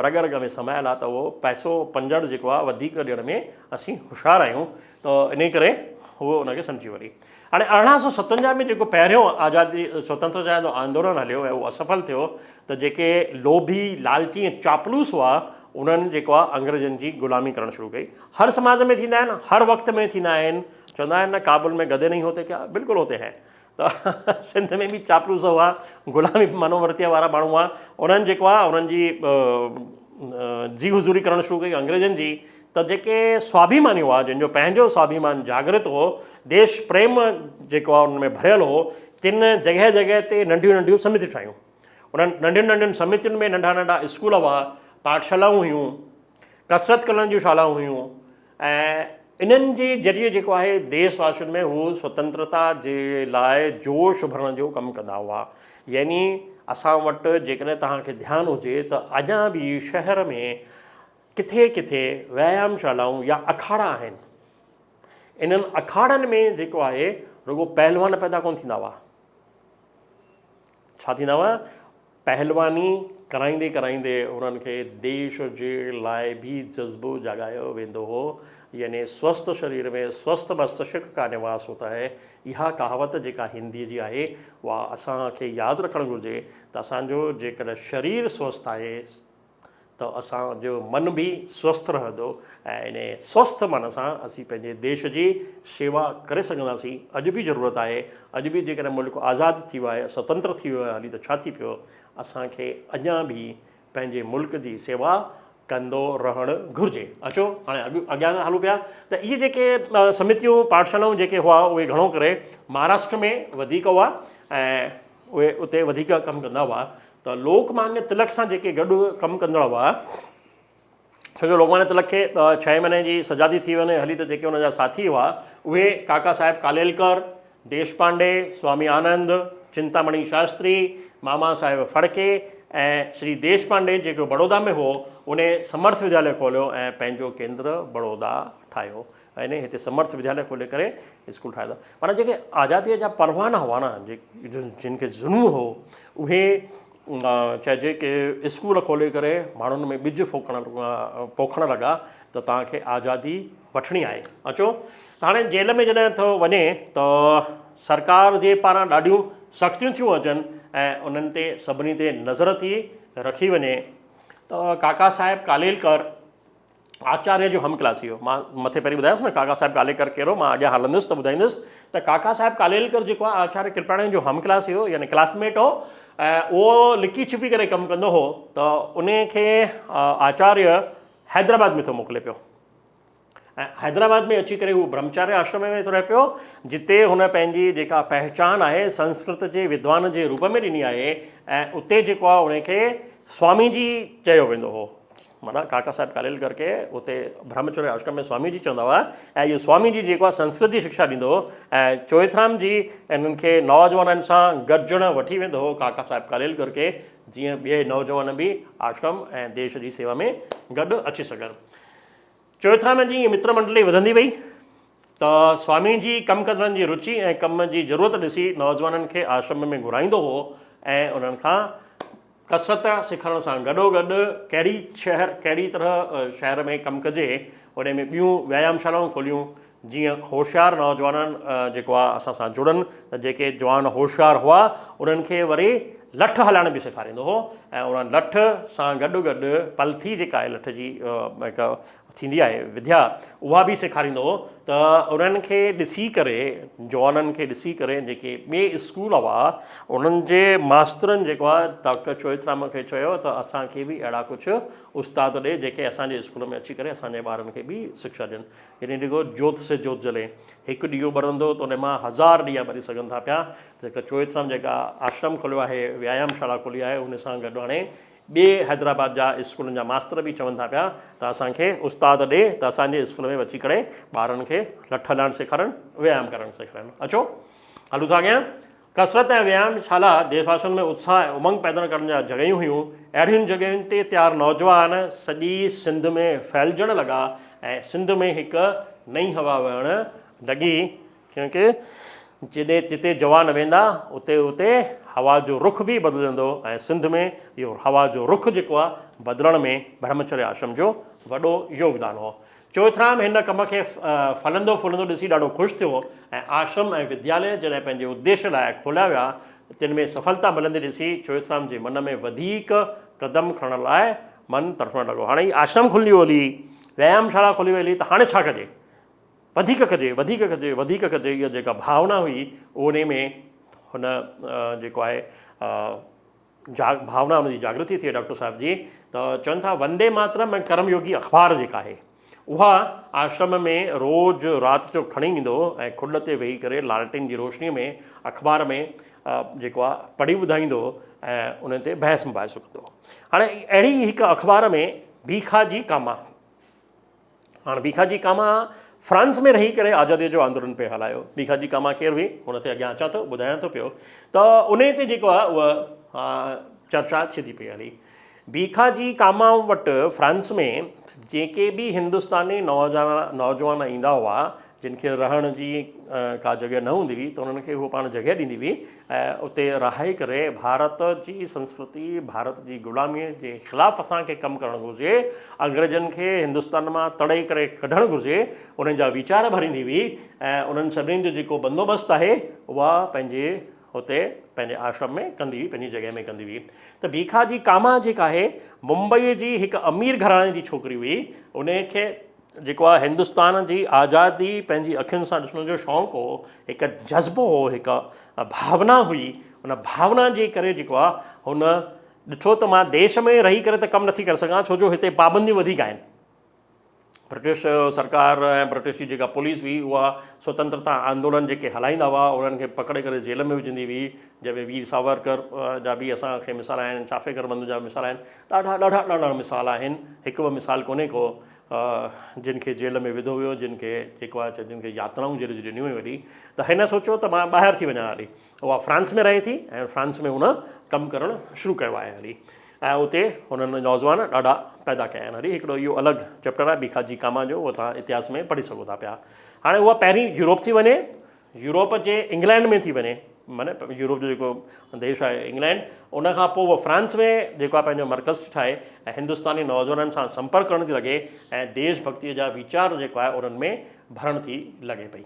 रग रग में समायल आहे, त उहो पैसो पंजड़ जेको आहे वधीक ॾियण में असीं होशियारु आहियूं, त इन करे उहो उनखे सम्झी वरी। हाणे 1857 में जेको पहिरियों आज़ादी स्वतंत्रता जो आंदोलन हलियो ऐं उहो असफल थियो, त जेके लोभी लालची ऐं चापलूस हुआ उन्हनि जेको आहे अंग्रेज़नि जी ग़ुलामी करणु शुरू कई। हर समाज में थींदा आहिनि, हर वक़्त में थींदा आहिनि। चवंदा आहिनि न काबुल में गधे नहीं होते क्या, बिल्कुलु होते हैं। त सिंध में बि चापलूस हुआ, ग़ुलामी मनोवृत्तीअ वारा माण्हू हुआ, उन्हनि जेको आहे उन्हनि जी हुज़ूरी करणु शुरू कई अंग्रेज़नि जी। त जेके स्वाभिमानी हुआ, जंहिंजो पंहिंजो स्वाभिमान जागृत हो, देश प्रेम जेको आहे उनमें भरियल हो, तिन जॻह जॻह ते नंढियूं नंढियूं समितियूं ठाहियूं। उन्हनि नंढियुनि नंढियुनि समितियुनि में नंढा नंढा स्कूल हुआ, पाठशालाऊं हुयूं, कसरत करण जूं शालाऊं हुयूं, ऐं इन्हनि जे ज़रिए जेको आहे देशवासियुनि में हू स्वतंत्रता जे लाइ जोश भरण जो कमु कंदा हुआ। यानी असां वटि जेकॾहिं तव्हांखे ध्यानु हुजे त अञा बि शहर में किथे किथे व्यायामशालाऊं या अखाड़ा आहिनि। इन्हनि अखाड़नि में जेको आहे रुगो पहलवान पैदा कोन थींदा हुआ। छा थींदा हुआ? पहलवानी कराईंदे कराईंदे उन्हनि खे देश जे लाइ बि जज़्बो जाॻायो वेंदो हो। यानी स्वस्थ शरीर में स्वस्थ मस्तिष्क का निवास होता है। इहा कहावत जेका हिंदीअ जी आहे उहा असांखे यादि रखणु घुरिजे त असांजो जेकॾहिं शरीर स्वस्थ आहे त असांजो मन बि स्वस्थ रहंदो, ऐं इन स्वस्थ मन सां असीं पंहिंजे देश जी शेवा करे सघंदासीं। अॼु बि ज़रूरत आहे। अॼु बि जेकॾहिं मुल्क आज़ादु थी वियो आहे, स्वतंत्र थी वियो आहे हली, त छा थी पियो? असांखे अञा बि पंहिंजे मुल्क जी सेवा कंदो रहणु घुरिजे। अचो हाणे अॻियां हलूं पिया त इहे जेके समितियूं पाठशालाऊं जेके हुआ उहे घणो करे महाराष्ट्र में वधीक हुआ ऐं उहे उते वधीक कमु कंदा हुआ। त लोकमान्य तिलक सां जेके गॾु कमु कंदड़ हुआ, छो जो लोकमान्य तिलक खे 6 महीने जी सजादी थी वञे हली, त जेके हुन जा साथी हुआ उहे काका साहिब कालेलकर, देशपांडे, स्वामी आनंद, चिंतामणी शास्त्री, मामा साहिब फड़के ऐं श्री देशपांडे जेको बड़ौदा में हो उन समर्थ विद्यालय खोलियो ऐं पंहिंजो केंद्र बड़ौदा ठाहियो। ऐं हिते समर्थ विद्यालय खोले करे स्कूल ठाहियो। माना जेके आज़ादीअ जा परवाना हुआ न, जिन खे जुनून हो, उहे चइजे कि स्कूल खोले करे माण्हुनि में ॿिज पोखणु लॻा त तव्हांखे आज़ादी वठणी आहे। अचो हाणे जेल में जॾहिं थो वञे त सरकार जे पारां ॾाढियूं सख़्तियूं थियूं अचनि ऐं उन्हनि ते सभिनी ते नज़र थी रखी वञे। त काका साहिब कालेलकर आचार्य जो हमक्लासी हो। मां मथे पहिरीं ॿुधायोसि न काका साहिब कालेलकर कहिड़ो, मां अॻियां हलंदुसि त ॿुधाईंदुसि। त काका साहिब कालेलकर जेको आहे आचार्य कृपलाणी जो हमक्लासी हो, यानी क्लासमेट हो, ऐं उहो लिकी छिपी करे कमु कंदो हो। त उन खे आचार्य हैदराबाद में थो मोकिले पियो, ऐं हैदराबाद में अची करे हू ब्रह्मचार्य आश्रम में थो रहे पियो, जिते हुन पंहिंजी जेका पहचान आहे संस्कृत जे विद्वान जे रूप में ॾिनी आहे। ऐं उते जेको आहे उनखे स्वामी जी चयो वेंदो हो। माना काका साहिब कालेलकर के उते ब्रह्मचर्य आश्रम में स्वामी जी चवंदा हुआ, ऐं इहो स्वामी जी जेको आहे संस्कृत जी शिक्षा ॾींदो हो। ऐं चोएथराम जी इन्हनि खे नौजवाननि सां गॾिजणु वठी वेंदो हो काका साहिब कालेलकर के, जीअं ॿिए नौजवान बि आश्रम ऐं देश जी सेवा में गॾु अची सघनि। चोएथराम जी इहा मित्र मंडली वधंदी वई त स्वामी जी कमु करण जी रुचि ऐं कम जी ज़रूरत ॾिसी नौजवाननि खे आश्रम में घुराईंदो हो ऐं उन्हनि खां कसरत सिखण सां गॾोगॾु कहिड़ी तरह शहर में कमु कजे उन में ॿियूं व्यायामशालाऊं खोलियूं, जीअं होशियारु नौजवाननि जेको आहे असां सां जुड़नि। त जेके जवान होशियारु हुआ उन्हनि खे वरी लठ हलाइण बि सेखारींदो हो, ऐं उन्हनि लठ सां गॾु गॾु पलथी जेका आहे लठ जी हिकु थींदी आहे विद्या, उहा बि सेखारींदो हो। त उन्हनि खे ॾिसी करे, जवाननि खे ॾिसी करे जेके ॿिए स्कूल हुआ उन्हनि जे मास्तरनि जेको आहे डॉक्टर चोएथराम खे चयो त असांखे बि अहिड़ा कुझु उस्ताद ॾे जेके असांजे स्कूल में अची करे असांजे ॿारनि खे बि शिक्षा ॾियनि। यानी जेको जोत से जोत जले, हिकु ॾीओ ॿरंदो त उन मां 1000 ॾीआ ॿरी सघनि था पिया। जेका चोएथराम जेका आश्रम खोलियो आहे, व्यायामशाला खोली आहे, उन सां गॾु हाणे ॿिए हैदराबाद जा स्कूलनि जा मास्तर बि चवनि था पिया त असांखे उस्ताद ॾे त असांजे स्कूल में अची करे ॿारनि खे लठ हलाइणु सेखारनि, व्यायाम करणु सेखारनि। अचो हलूं था अॻियां। कसरत ऐं व्यायामशाला देशवासियुनि में उत्साह ऐं उमंग पैदा करण जा जॻहियूं हुयूं। अहिड़ियुनि जॻहियुनि ते तयारु नौजवान सॼी सिंध में फैलिजणु लॻा ऐं सिंध में हिकु नई हवा वहणु लॻी, क्योंकि जिते जवान वेंदा उते उते हवा जो रुख बि बदिलंदो ऐं सिंध में इहो हवा जो रुख जेको आहे बदिलण में ब्रह्मचर्य आश्रम जो वॾो योगदानु हो। चोइथराम हिन कम खे फलंदो फूलंदो ॾिसी ॾाढो ख़ुशि थियो ऐं आश्रम ऐं विद्यालय जॾहिं पंहिंजे उद्देश्य लाइ खोलिया विया तिन में सफलता मिलंदी ॾिसी चोइथराम जे मन में वधीक क़दम खणण लाइ मन तड़फणु लॻो। हाणे ही आश्रम खुली हली, व्यायामशाला खुली हली, त हाणे छा कजे, वधीक कजे वधीक कजे वधीक कजे, इहा जेका भावना हुई उन में हुन जेको आहे भावना हुनजी जागृति थी डॉक्टर साहिब जी। त चवनि था वंदे मातरम ऐं कर्मयोगी अख़बार जेका आहे उहा आश्रम में रोज़ु राति जो खणी ईंदो ऐं खुॾ ते वेही करे लालटेन जी रोशनीअ में अख़बार में जेको आहे पढ़ी ॿुधाईंदो ऐं उन ते बहस मुबाहिसो कंदो। हाणे अहिड़ी हिकु अख़बार में भीखाजी कामा, हाणे भीखाजी कामा फ्रांस में रही करे आज़ादीअ जो आंदोलन पियो हलायो। भीखाजी कामा केरु हुई हुन ते अॻियां अचां थो, ॿुधायां थो पियो। त उन ते जेको आहे उहा चर्चा थी थी पई हली। भीखाजी कामा वटि फ्रांस में जेके बि हिंदुस्तानी नौजवान ईंदा हुआ जिन खे रहण जी का जॻह न हूंदी हुई त उन्हनि खे उहो पाण जॻह ॾींदी हुई ऐं उते रहाए करे भारत जी संस्कृति भारत जी ग़ुलामीअ जे ख़िलाफ़ु असांखे कमु करणु घुरिजे, अंग्रेज़नि खे हिंदुस्तान मां तड़े करे कढणु घुरिजे, उन्हनि जा वीचार भरींदी हुई ऐं उन्हनि सभिनीनि जो जेको बंदोबस्तु आहे उहा पंहिंजे हुते पंहिंजे आश्रम में कंदी हुई, पंहिंजी जॻह में कंदी हुई। त भीखाजी कामा जेका आहे मुंबईअ जी हिकु अमीर घराणे जी छोकिरी हुई। उन खे जेको आहे हिंदुस्तान जी आज़ादी पंहिंजी अखियुनि सां ॾिसण जो शौक़ु हो, हिकु जज़्बो हो, हिकु भावना हुई। उन भावना जे करे जेको आहे हुन ॾिठो त मां देश में रही करे त कमु नथी करे सघां, छो जो हिते पाबंदियूं वधीक आहिनि। ब्रिटिश सरकार ऐं ब्रिटिश जी जेका पुलिस हुई उहा स्वतंत्रता आंदोलन जेके हलाईंदा हुआ उन्हनि खे पकड़े करे जेल में विझंदी हुई, जंहिंमें वीर सावरकर जा बि असांखे मिसाल आहिनि, चाफेकर बंधु जा मिसाल आहिनि, ॾाढा ॾाढा ॾाढा मिसाल आहिनि। हिकु ॿ मिसाल कोन्हे को जिन खे जेल में विधो हुयो, जिन खे जेको आहे जिन खे यात्राऊं जेल जी ॾिनियूं हुयूं वॾी। त हिन सोचियो त मां ॿाहिरि थी वञा हली। उहा फ्रांस में रहे थी ऐं फ्रांस में हुन कमु करणु शुरू कयो आहे हली ऐं उते हुननि नौजवान ॾाढा पैदा कया आहिनि हली। हिकिड़ो इहो अलॻि चैप्टर आहे भीखाजी कामा जो, उहो तव्हां इतिहास में पढ़ी सघो था पिया। हाणे उहा पहिरीं यूरोप थी वञे, यूरोप जे इंग्लैंड में थी वञे, माने यूरोप जो जेको देश आहे इंग्लैंड, उन खां पोइ उहो फ्रांस में जेको आहे पंहिंजो मर्कज़ ठाहे ऐं हिंदुस्तानी नौजवाननि सां संपर्क करण थी लॻे ऐं देश भक्तीअ जा वीचार जेको आहे उन्हनि में भरण थी लॻे पई।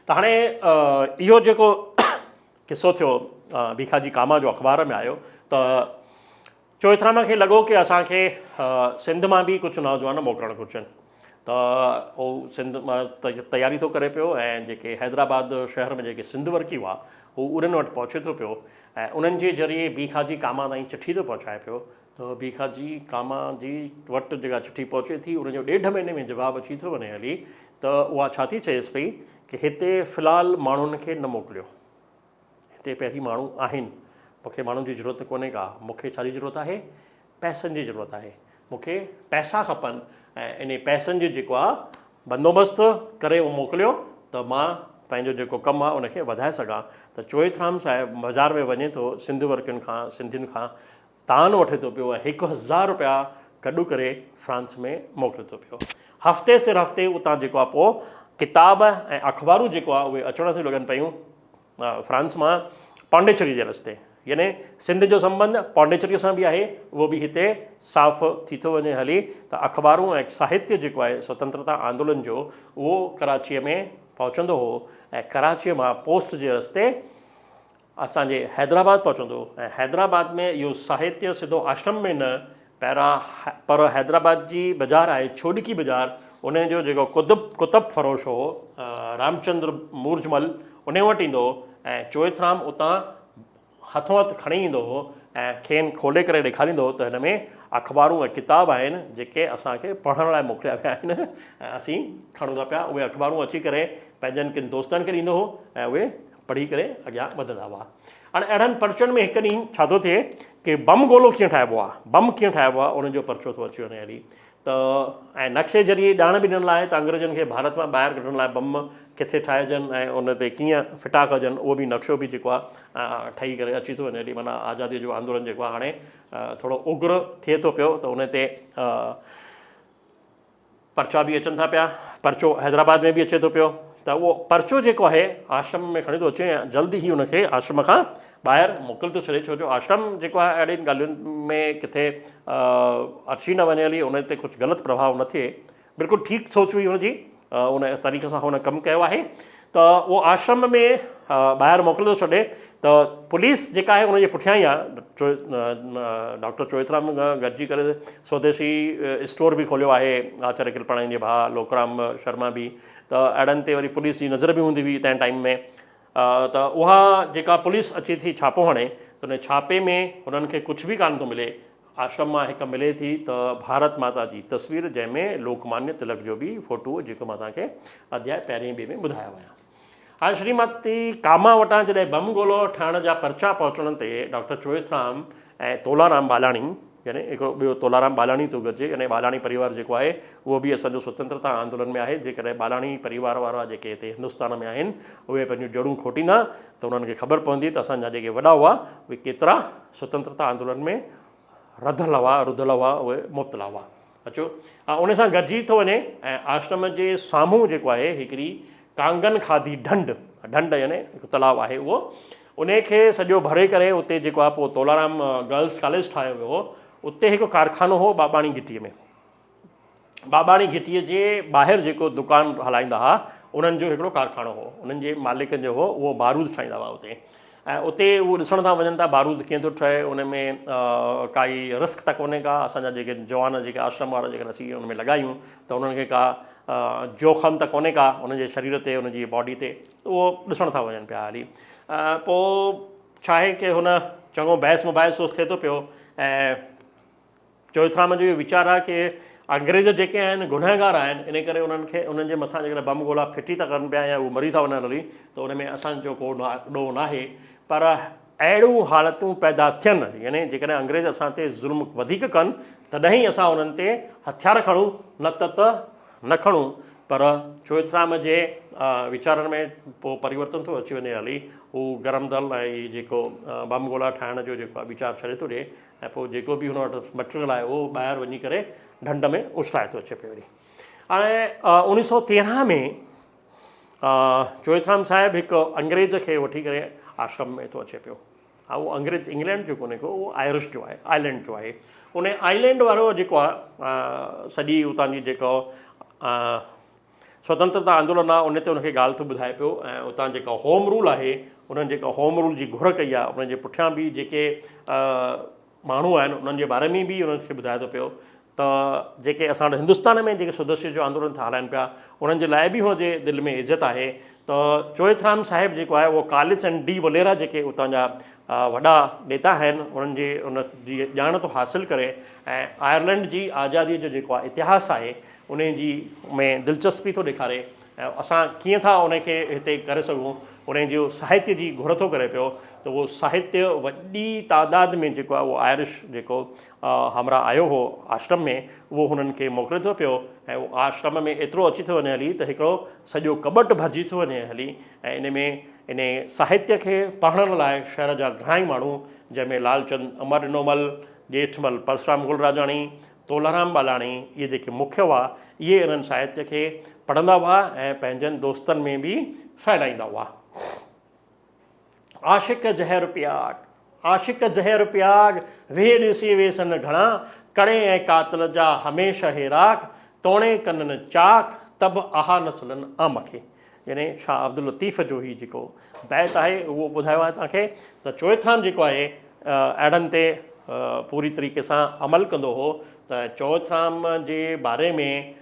त हाणे इहो जेको किसो थियो भीखाजी कामा जो अख़बार में आयो त चोइथराम खे लॻो की असांखे सिंध मां बि कुझु नौजवान मोकिलणु घुरिजनि। त उहो सिंध मां तयारी थो करे पियो ऐं जेके हैदराबाद शहर में जेके सिंध वर्की हुआ हू उन्हनि वटि पहुचे थो पियो ऐं उन्हनि जे ज़रिए भीखाजी कामा ताईं चिठी थो पहुचाए पियो। त भीखाजी कामा जी वटि जेका चिठी पहुचे थी उनजो 1.5 महीने में जवाबु अची थो वञे हली। त उहा छा थी चएसि पई की हिते फ़िलहालु माण्हुनि खे न मोकिलियो, हिते पहिरीं माण्हू आहिनि, मूंखे माण्हुनि जी ज़रूरत कोन्हे का, मूंखे छा जी ज़रूरत आहे, पैसनि जी ज़रूरत आहे, मूंखे पैसा खपनि ऐं इन पैसनि जो जेको आहे बंदोबस्तु करे उहो मोकिलियो त मां पंहिंजो जेको कमु आहे उनखे वधाए सघां। त चोइथराम साहिबु बाज़ार में वञे थो, सिंध वर्कियुनि खां सिंधियुनि खां दान वठे थो पियो ऐं 1000 रुपया गॾु करे फ्रांस में मोकिले थो पियो। हफ़्ते सिर हफ़्ते उतां जेको आहे पोइ किताब ऐं अख़बारूं जेको आहे उहे अचण थियूं लॻनि पियूं फ्रांस मां पॉन्डिचेरी जे रस्ते। यानी सिंध जो संबंध पॉन्डिचेरीअ सां बि आहे, उहो बि हिते साफ़ु थी थो वञे हली। त अख़बारूं ऐं साहित्य जेको आहे स्वतंत्रता आंदोलन जो उहो कराचीअ में पहुचंदो हो ऐं कराचीअ मां पोस्ट जे रस्ते असांजे हैदराबाद पहुचंदो ऐं हैदराबाद में इहो साहित्य सिधो आश्रम में न, पहिरां पर हैदराबाद जी बाज़ार आहे छोडकी बाज़ार, उन जो जेको कुतुब फ़रोश हो रामचंद्र मूरजमल उन वटि ईंदो ऐं चोइथराम उतां हथो हथ खणी ईंदो हो ऐं खेनि खोले करे ॾेखारींदो हो त हिन में अख़बारूं ऐं किताब आहिनि जेके असांखे पढ़ण लाइ मोकिलिया विया आहिनि ऐं असीं खणूं था पिया। उहे अख़बारूं अची करे पंहिंजनि किन दोस्तनि खे ॾींदो हो ऐं उहे पढ़ी करे अॻियां वधंदा हुआ। हाणे अहिड़नि पर्चनि में हिकु ॾींहुं छा थो थिए की बम गोलो कीअं ठाहिबो आहे, बम कीअं ठाहिबो आहे उनजो पर्चो थो अची वञे हली। त ऐं नक्शे ज़रिए ॼाण बि ॾियण लाइ त अंग्रेज़नि खे भारत मां ॿाहिरि कढण लाइ बम किथे ठाहिजनि ऐं उन ते कीअं फिटा कजनि उहो बि नक्शो बि जेको आहे ठही करे अची थो वञे हली। माना आज़ादीअ जो आंदोलन जेको आहे हाणे थोरो उग्र थिए थो पियो त उन ते पर्चा बि अचनि था पिया। पर्चो हैदराबाद में बि अचे थो पियो त त उहो पर्चो जेको आहे आश्रम में खणी थो अचे ऐं जल्दी ई हुनखे आश्रम खां ॿाहिरि मोकिले थो छॾे, छो जो आश्रम जेको आहे अहिड़ियुनि ॻाल्हियुनि में किथे अची न वञे हली, उन ते कुझु ग़लति प्रभाव न थिए। बिल्कुलु ठीकु सोच हुई हुनजी, उन तरीक़े सां हुन कमु कयो आहे। त उहो आश्रम में ॿाहिरि मोकिले थो छॾे त पुलिस जेका आहे उनजे पुठियां ई आहे। डॉक्टर चोइथराम गॾिजी करे स्वदेशी स्टोर बि खोलियो आहे, आचार्य कृपणानी जे भाउ लोकराम शर्मा बि। त अहिड़नि ते वरी पुलिस जी नज़र बि हूंदी हुई तंहिं टाइम में। त उहा जेका पुलिस अचे थी छापो हणे, त उन छापे में हुननि खे कुझु बि कान थो मिले। आश्रम मां हिकु मिले थी त भारत माता जी तस्वीर, जंहिंमें लोकमान्य तिलक जो बि फ़ोटो, जेको मां तव्हांखे अध्याय पहिरें ॿिए में ॿुधायो आहियां। हाणे श्रीमती कामा वटां जॾहिं बम गोलो ठाहिण जा पर्चा पहुचण ते डॉक्टर चोइथराम ऐं तोलाराम बालाणी, यानी हिकिड़ो ॿियो तोलाराम बालाणी थो गॾिजे, यानी बालाणी परिवार जेको आहे उहो बि असांजो स्वतंत्रता आंदोलन में आहे। जेकॾहिं बालाणी परिवार वारा जेके हिते हिंदुस्तान में आहिनि उहे पंहिंजूं जड़ूं खोटींदा त उन्हनि खे ख़बर पवंदी त असांजा जेके वॾा हुआ उहे केतिरा स्वतंत्रता आंदोलन में रुधल हुआ, उहे मुब्तला हुआ। अचो उन सां गॾिजी थो वञे ऐं आश्रम जे साम्हूं जेको आहे हिकिड़ी कांगन खाधी ढंढ यानी हिकु तलाउ आहे, उहो उन खे सॼो भरे करे उते जेको आहे पोइ तोलाराम गर्ल्स कॉलेज ठाहियो वियो हो। उते हिकु कारखानो हो बाबाणी घिटीअ में। बाबाणी घिटीअ जे ॿाहिरि जेको दुकानु हलाईंदा हुआ उन्हनि जो हिकिड़ो कारखानो हो, उन्हनि जे मालिक जो हो, उहो बारूद ठाहींदा हुआ उते। ऐं उते उहो ॾिसण था वञनि था बारूद कीअं थो ठहे, उन में काई रिस्क त कोन्हे का। असांजा जेके जवान जेके आश्रम वारा जेके असीं उन में लॻायूं त उन्हनि खे का जोखम त कोन्हे का उनजे शरीर ते, उनजी बॉडी ते, उहो ॾिसण था वञनि पिया हली। पोइ छा आहे कि हुन चङो बहस मुबाहिसो थिए थो पियो ऐं चोइथराम जो इहो वीचारु आहे कि अंग्रेज़ जेके आहिनि गुनहगार आहिनि, इन करे उन्हनि खे उन्हनि जे मथां जेकॾहिं बम गोला फिटी था कनि पिया या उहे मरी था वञनि हली, त उन में असांजो को ॾोह न आहे। पर अहिड़ियूं हालतूं पैदा थियनि, यानी जेकॾहिं अंग्रेज़ असां ते ज़ुल्म वधीक कनि तॾहिं असां उन्हनि ते हथियार खणूं, न त न खणूं। पर चोइथराम जे वीचारनि में पोइ परिवर्तन थो अची वञे हली। हू गरम दल ऐं जेको बम गोला ठाहिण जो जेको आहे वीचारु छॾे थो ॾिए ऐं पोइ जेको बि हुन वटि मटीरियल आहे उहो ॿाहिरि वञी करे ढंढ में उछलाए थो अचे पियो वरी। हाणे 1913 में चोइथराम साहिबु हिकु अंग्रेज़ खे वठी करे आश्रम में थो अचे पियो। हा, उहो अंग्रेज़ इंग्लैंड जो कोन्हे को, उहो आयरिश जो आहे, आइलैंड जो आहे। उन आइलैंड वारो जेको आहे सॼी उतां जी जेको स्वतंत्रता आंदोलन आहे उन ते उनखे ॻाल्हि थो ॿुधाए पियो। ऐं उतां जेका होम रूल आहे, उन्हनि जेका होम रूल जी घुर कई आहे, उनजे पुठियां बि जेके माण्हू आहिनि उन्हनि जे बारे में बि उन्हनि खे ॿुधाए थो पियो त जेके असां वटि हिंदुस्तान में जेके स्वदेशी जो आंदोलन था हलाइनि पिया, उन्हनि जे लाइ बि हुनजे दिलि में इज़त आहे। त चोइथराम साहिबु जेको आहे उहो कॉलिस एंड डी वलेरा जेके उतां जा वॾा नेता आहिनि उन्हनि जे उन जी ॼाण थो हासिलु करे ऐं आयरलैंड जी आज़ादीअ जो जेको आहे इतिहासु आहे उन जी में दिलचस्पी थो ॾेखारे ऐं असां कीअं था उनखे हिते करे सघूं, उन जो साहित्य जी घुर थो करे पियो। त उहो साहित्य वॾी तादाद में जेको आहे उहो आयरिश जेको हमरा आयो हो आश्रम में, उहो हुननि खे मोकिले थो पियो। ऐं उहो आश्रम में एतिरो अची थो वञे हली त हिकिड़ो सॼो कबट भरिजी थो वञे हली। ऐं इन साहित्य खे पढ़ण लाइ शहर जा घणा ई माण्हू, जंहिंमें लालचंद अमरनोमल, जेठमल परसराम गुलराजाणी, तोलाराम बालाणी, इहे जेके मुख्य हुआ, इहे इन्हनि साहित्य खे पढ़ंदा हुआ ऐं पंहिंजनि दोस्तनि में बि फैलाईंदा हुआ। आशिक ज़हर प्याग, आशिक ज़हर प्याग, वे ॾिसी वेसन घणा, कणे ऐं कातिल जा हमेशह हेराक, तोणे कननि चाक, तब आहा नसलनि आम खे। यानी शाह अब्दुल लतीफ़ जो ही जेको बैत आहे उहो ॿुधायो आहे तव्हांखे। त चोइथराम जेको आहे अहिड़नि ते पूरी तरीक़े सां अमल कंदो हो। त चोइथराम जे बारे में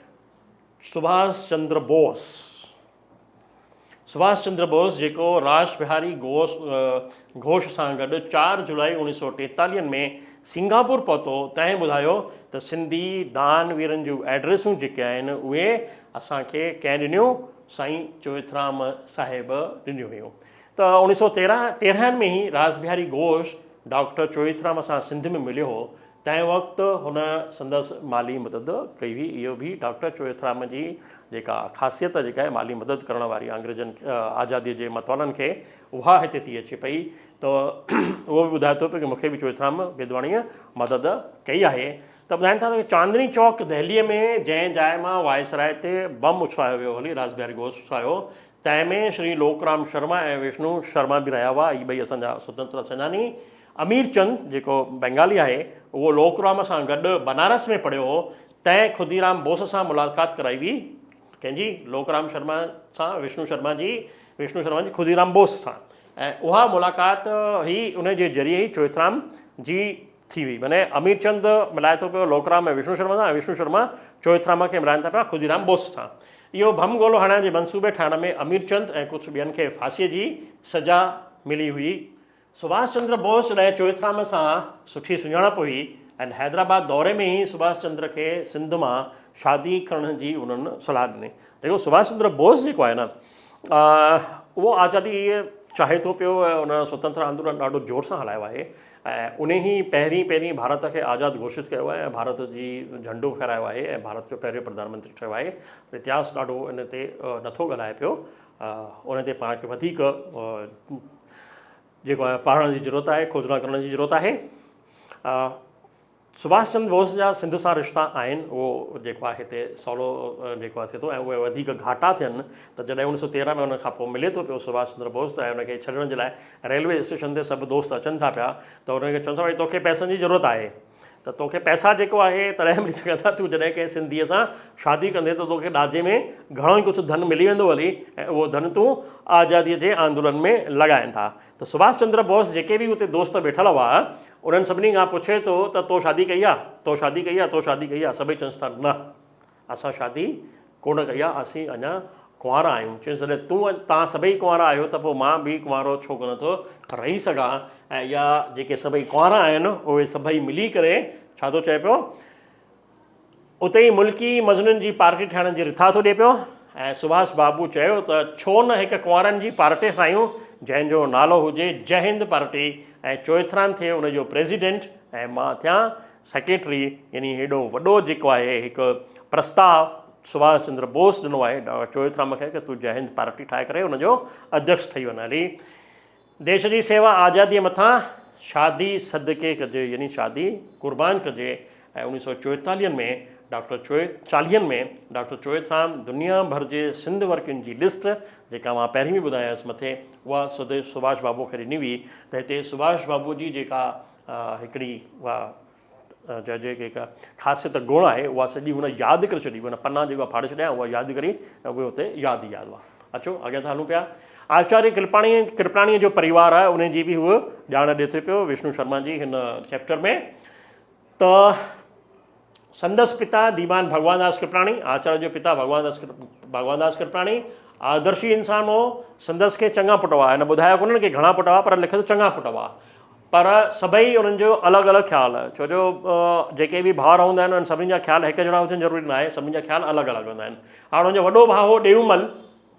सुभाष चंद्र बोस जेको राज बिहारी घोष सां गॾु 4 जुलाई 1943 में सिंगापुर पहुतो, तंहिं ॿुधायो त सिंधी दान वीरनि जूं एड्रेसूं जेके आहिनि उहे असांखे कंहिं ॾिनियूं, साईं चोइथराम साहिबु ॾिनियूं हुयूं। त 1913 में ई राज बिहारी घोष डॉक्टर चोइथराम सां सिंध में मिलियो हो। तंहिं वक़्तु हुन संदसि माली मदद कई हुई। इहो बि डॉक्टर चोइथराम जी जेका ख़ासियत जेका आहे माली मदद करण वारी अंग्रेज़नि आज़ादीअ जे मतवालनि खे, उहा हिते थी अचे पई। त उहो बि ॿुधाए थो पियो कि मूंखे बि चोइथराम गिदवाणीअ मदद कई आहे। त ॿुधाइनि था त चांदनी चौक दिल्लीअ में जंहिं जाइ मां वायसराय ते बम उछलायो वियो हली, राज बिहारी घोष उछलायो, तंहिंमें श्री लोकराम शर्मा ऐं विष्णु शर्मा बि रहिया हुआ। ॿई असांजा स्वतंत्रता सेनानी। अमीरचंद जेको बंगाली आहे उहो लोकराम सां गॾु बनारस में पढ़ियो हो, तंहिं खुदीराम बोस सां मुलाक़ात कराई हुई। कंहिंजी? लोकराम शर्मा सां विष्णु शर्मा जी खुदीराम बोस सां। ऐं उहा मुलाक़ात ही उन जे ज़रिए ई चोइथराम जी थी हुई। माने अमीरचंद मिलाए थो पियो लोकराम ऐं विष्णु शर्मा सां, ऐं विष्णु शर्मा चोइथराम खे मिलाइनि था पिया खुदीराम बोस सां। इहो भम ॻोल्हो हणण जे मनसूबे ठाहिण में अमीरचंद ऐं कुझु ॿियनि खे फांसीअ जी सज़ा मिली हुई। सुभाष चंद्र बोस ॾांहुं चोइथराम सां सुठी सुञाणप हुई ऐं हैदराबाद दौरे में ई सुभाष चंद्र खे सिंध मां शादी करण जी उन्हनि सलाह ॾिनी। जेको सुभाष चंद्र बोस जेको आहे न उहो आज़ादी चाहे थो पियो ऐं उन स्वतंत्र आंदोलन ॾाढो ज़ोर सां हलायो आहे ऐं उन ई पहिरीं भारत खे आज़ादु घोषित कयो आहे ऐं भारत जी झंडो फहिरायो आहे ऐं भारत जो पहिरियों प्रधानमंत्री ठहियो आहे। इतिहास ॾाढो इन ते नथो ॻाल्हाए पियो, उन ते पाण खे वधीक जेको आहे पढ़ण जी ज़रूरत आहे, खोजना करण जी ज़रूरत आहे। सुभाष चंद्र बोस जा सिंध सां रिश्ता आहिनि, उहो जेको आहे हिते सवलो जेको आहे थिए थो ऐं उहे वधीक घाटा थियनि त जॾहिं 1913 में उन खां पोइ मिले थो पियो सुभाष चंद्र बोस त ऐं उनखे छॾण जे लाइ रेलवे स्टेशन ते सभु दोस्त अचनि था पिया त उनखे चवनि था भई तोखे पैसनि जी ज़रूरत आहे त तोखे पैसा जेको आहे तॾहिं मिली सघनि था, तूं जॾहिं कंहिं सिंधीअ सां शादी कंदे त तोखे ॾाजे में घणो ई कुझु धन मिली वेंदो हली ऐं उहो धन तूं आज़ादीअ जे आंदोलन में लॻाइनि था। त सुभाष चंद्र बोस जेके बि उते दोस्त वेठल हुआ उन्हनि सभिनी खां पुछे थो त तो शादी कई आहे, तो शादी कई आहे, तो शादी कई आहे? सभई चवनि था न असां शादी कोन कई आहे, असीं अञा कुंवारा आहियूं। चवनि जॾहिं तव्हां सभई कुंवारा आहियो त पोइ मां बि कुंवारो छो कोन थो रही सघां। ऐं इहा जेके सभई कुंवारा आहिनि उहे सभई मिली करे छा थो चए पियो, उते ई मुल्की मज़नुनि जी पार्टी ठाहिण जी रिथा थो ॾिए पियो। ऐं सुभाष बाबू चयो त छो न हिकु कुंवारनि जी पार्टी ठाहियूं जंहिंजो नालो हुजे जय हिंद पार्टी ऐं चोइथराम थिए उनजो प्रेसिडेंट ऐं मां थियां सेक्रेटरी। यानी हेॾो वॾो जेको आहे हिकु प्रस्ताव सुभाष चंद्र बोस ॾिनो आहे चोइथराम खे कि तूं जय हिंद पार्टी ठाहे करे हुनजो अध्यक्ष ठही वञ। हली देश जी सेवा आज़ादीअ मथां शादी सदके कजे, यानी शादी कुर्बान कजे। ऐं 1944 में डॉक्टर चोइथराम दुनिया भर जे सिंध वर्कियुनि जी लिस्ट जेका मां पहिरीं बि ॿुधायसि मथे उहा सुभाष बाबू खे ॾिनी हुई। त हिते सुभाष बाबू जी जेका हिकिड़ी उहा जेका ख़ासियत गुण आहे उहा सॼी हुन यादि करे छॾी, हुन पन्ना जेका फाड़े छॾिया उहा यादि करी ऐं उहे हुते यादि ई यादि हुआ। अचो अॻियां था हलूं पिया। आचार्य कृपलाणीअ जो परिवार आहे उन जी बि उहो ॼाण ॾिए थो पियो विष्णु शर्मा जी हिन चैप्टर में। त संदसि पिता दीवान भगवानदास कृपलाणी, आचार्य जो पिता भगवानदास कृपलाणी आदर्शी इंसान हो। संदसि खे चङा पुट हुआ, हिन ॿुधायो कोन्हनि कि घणा पुट हुआ पर लिखे थो चङा पुट हुआ, पर सभई उन्हनि जो अलॻि अलॻि ख़्यालु आहे। छो जो जेके बि भाउर हूंदा आहिनि उन्हनि सभिनी जा ख़्यालु हिकु जहिड़ा हुजनि ज़रूरी न आहे, सभिनी जा ख़्यालु अलॻि अलॻि हूंदा आहिनि। हाणे हुनजो वॾो भाउ हो ॾेऊमल,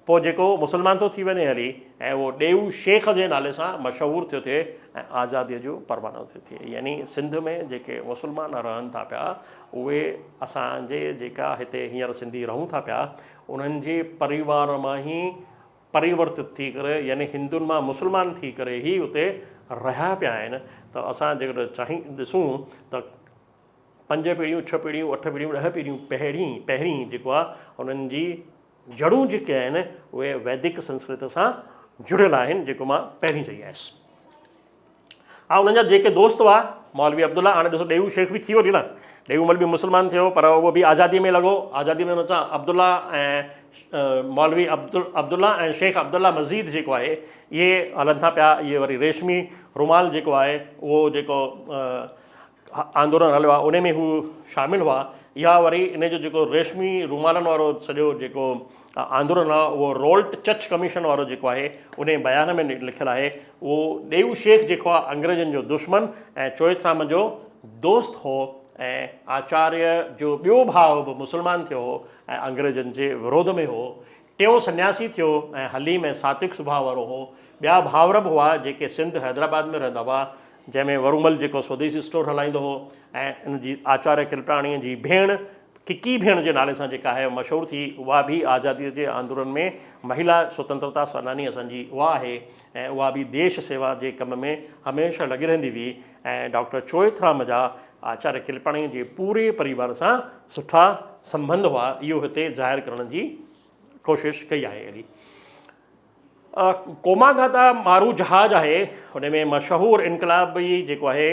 पोइ जेको मुस्लमान थो थी वञे हली ऐं उहो ॾेऊ शेख जे नाले सां मशहूरु थियो थिए ऐं आज़ादीअ जो परवानो थियो थिए। यानी सिंध में जेके मुस्लमान रहनि था पिया उहे असांजे जेका हिते हींअर सिंधी रहूं था पिया उन्हनि जे परिवार मां ई परिवर्तित थी करे, यानी हिंदुनि मां मुस्लमान थी करे ई उते रहिया पिया आहिनि। त असां जेकॾहिं ॾिसूं त 5 पीढ़ियूं 6 पीढ़ियूं 8 पीढ़ियूं 10 पीढ़ियूं पहिरीं जेको आहे उन्हनि जी जड़ूं जेके आहिनि उहे वैदिक संस्कृत सां जुड़ियल आहिनि, जेको मां पहिरीं चई आयसि। हा उन्हनि जा जेके दोस्त हुआ मौलवी अब्दुल्ला, हाणे ॾिसो ॾेऊ शेख बि थी वियो न, ॾेऊमल बि मुस्लमान थियो पर उहो बि आज़ादीअ में लॻो। आज़ादीअ में हुन सां अब्दुल्ला ऐं मौलवी अब्दुल्ला ऐं शेख अब्दुल्ला मज़ीद जेको आहे इहे हलनि था पिया। इहे वरी रेशमी रुमाल जेको आहे उहो जेको आंदोलन हलियो आहे उन में हू शामिलु हुआ। या वरी इन जो जेको रेशमी रुमालनि वारो सॼो जेको आंदोलन आहे उहो रोल्ट चर्च कमीशन वारो जेको आहे उन बयान में लिखियलु आहे। उहो ॾेऊ शेख जेको आहे अंग्रेज़नि जो दुश्मन ऐं चोइथराम जो दोस्त हो ऐं आचार्य जो ॿियो भाउ बि मुस्लमान थियो हो ऐं अंग्रेज़नि जे विरोध में हो। टियों सन्यासी थियो ऐं हलीम ऐं सात्विक सुभाउ वारो हो। ॿिया भाउर बि हुआ जेके सिंध हैदराबाद में रहंदा हुआ, जंहिंमें वरूमल जेको स्वदेशी स्टोर हलाईंदो हो ऐं इन जी आचार्य कृपलाणीअ जी भेण किकी भेण जे नाले सां जेका आहे मशहूरु थी, उहा बि आज़ादीअ जे आंदोलन में महिला स्वतंत्रता सेनानी असांजी उहा आहे ऐं उहा बि देश सेवा जे कम में हमेशह लॻी रहंदी हुई। ऐं डॉक्टर चोइथराम जा आचार्य कृपलाणीअ जे पूरे परिवार सां सुठा संबंध हुआ, इहो हिते ज़ाहिर करण जी कोशिशि कई आहे। अहिड़ी कोमागाता मारू जहाज है हुन में मशहूर इनकलाबी जेको है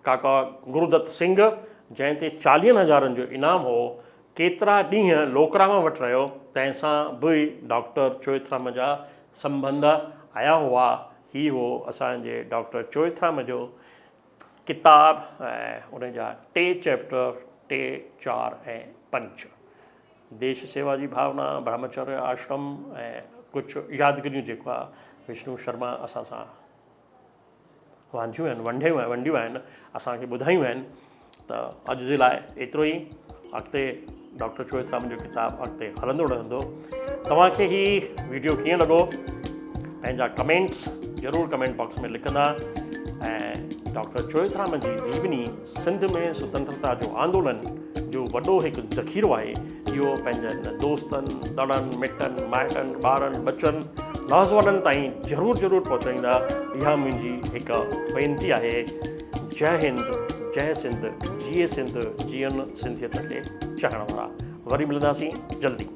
काका गुरुदत्त सिंह जंहिं ते 40,000 जो इनाम हो केतिरा ॾींहं लोकराम वटि रहियो तंहिंसां बि डॉक्टर चोइथराम जा संबंध आया हुआ। ही हो असांजे डॉक्टर चोइथराम जो किताब ऐं उन जा 3 चैप्टर 3, 4 ऐं 5 देश सेवा जी भावना ब्रह्मचर्य आश्रम ऐं कुझु यादगिरियूं जेको आहे विष्णु शर्मा असां सां वांझियूं आहिनि वंडियूं आहिनि असांखे ॿुधायूं आहिनि। त अॼु जे लाइ एतिरो ई। अॻिते डॉक्टर चोइथराम जो किताबु अॻिते हलंदो रहंदो। तव्हांखे ही वीडियो कीअं लॻो पंहिंजा कमेंट्स ज़रूरु कमेंट बॉक्स में लिखंदा। ऐं डॉक्टर चोइथराम जी जीवनी सिंध में स्वतंत्रता जो आंदोलन जो वॾो हिकु ज़ख़ीरो आहे इहो पंहिंजनि दोस्तनि दड़नि मिटनि माइटनि ॿारनि बचनि नौजवाननि ताईं ज़रूरु पहुचाईंदा। इहा मुंहिंजी हिकु वेनिती आहे। जय हिंद जय सिंध जिए सिंध जीअनि सिंधियत खे चाहण वारा। वरी मिलंदासीं जल्दी।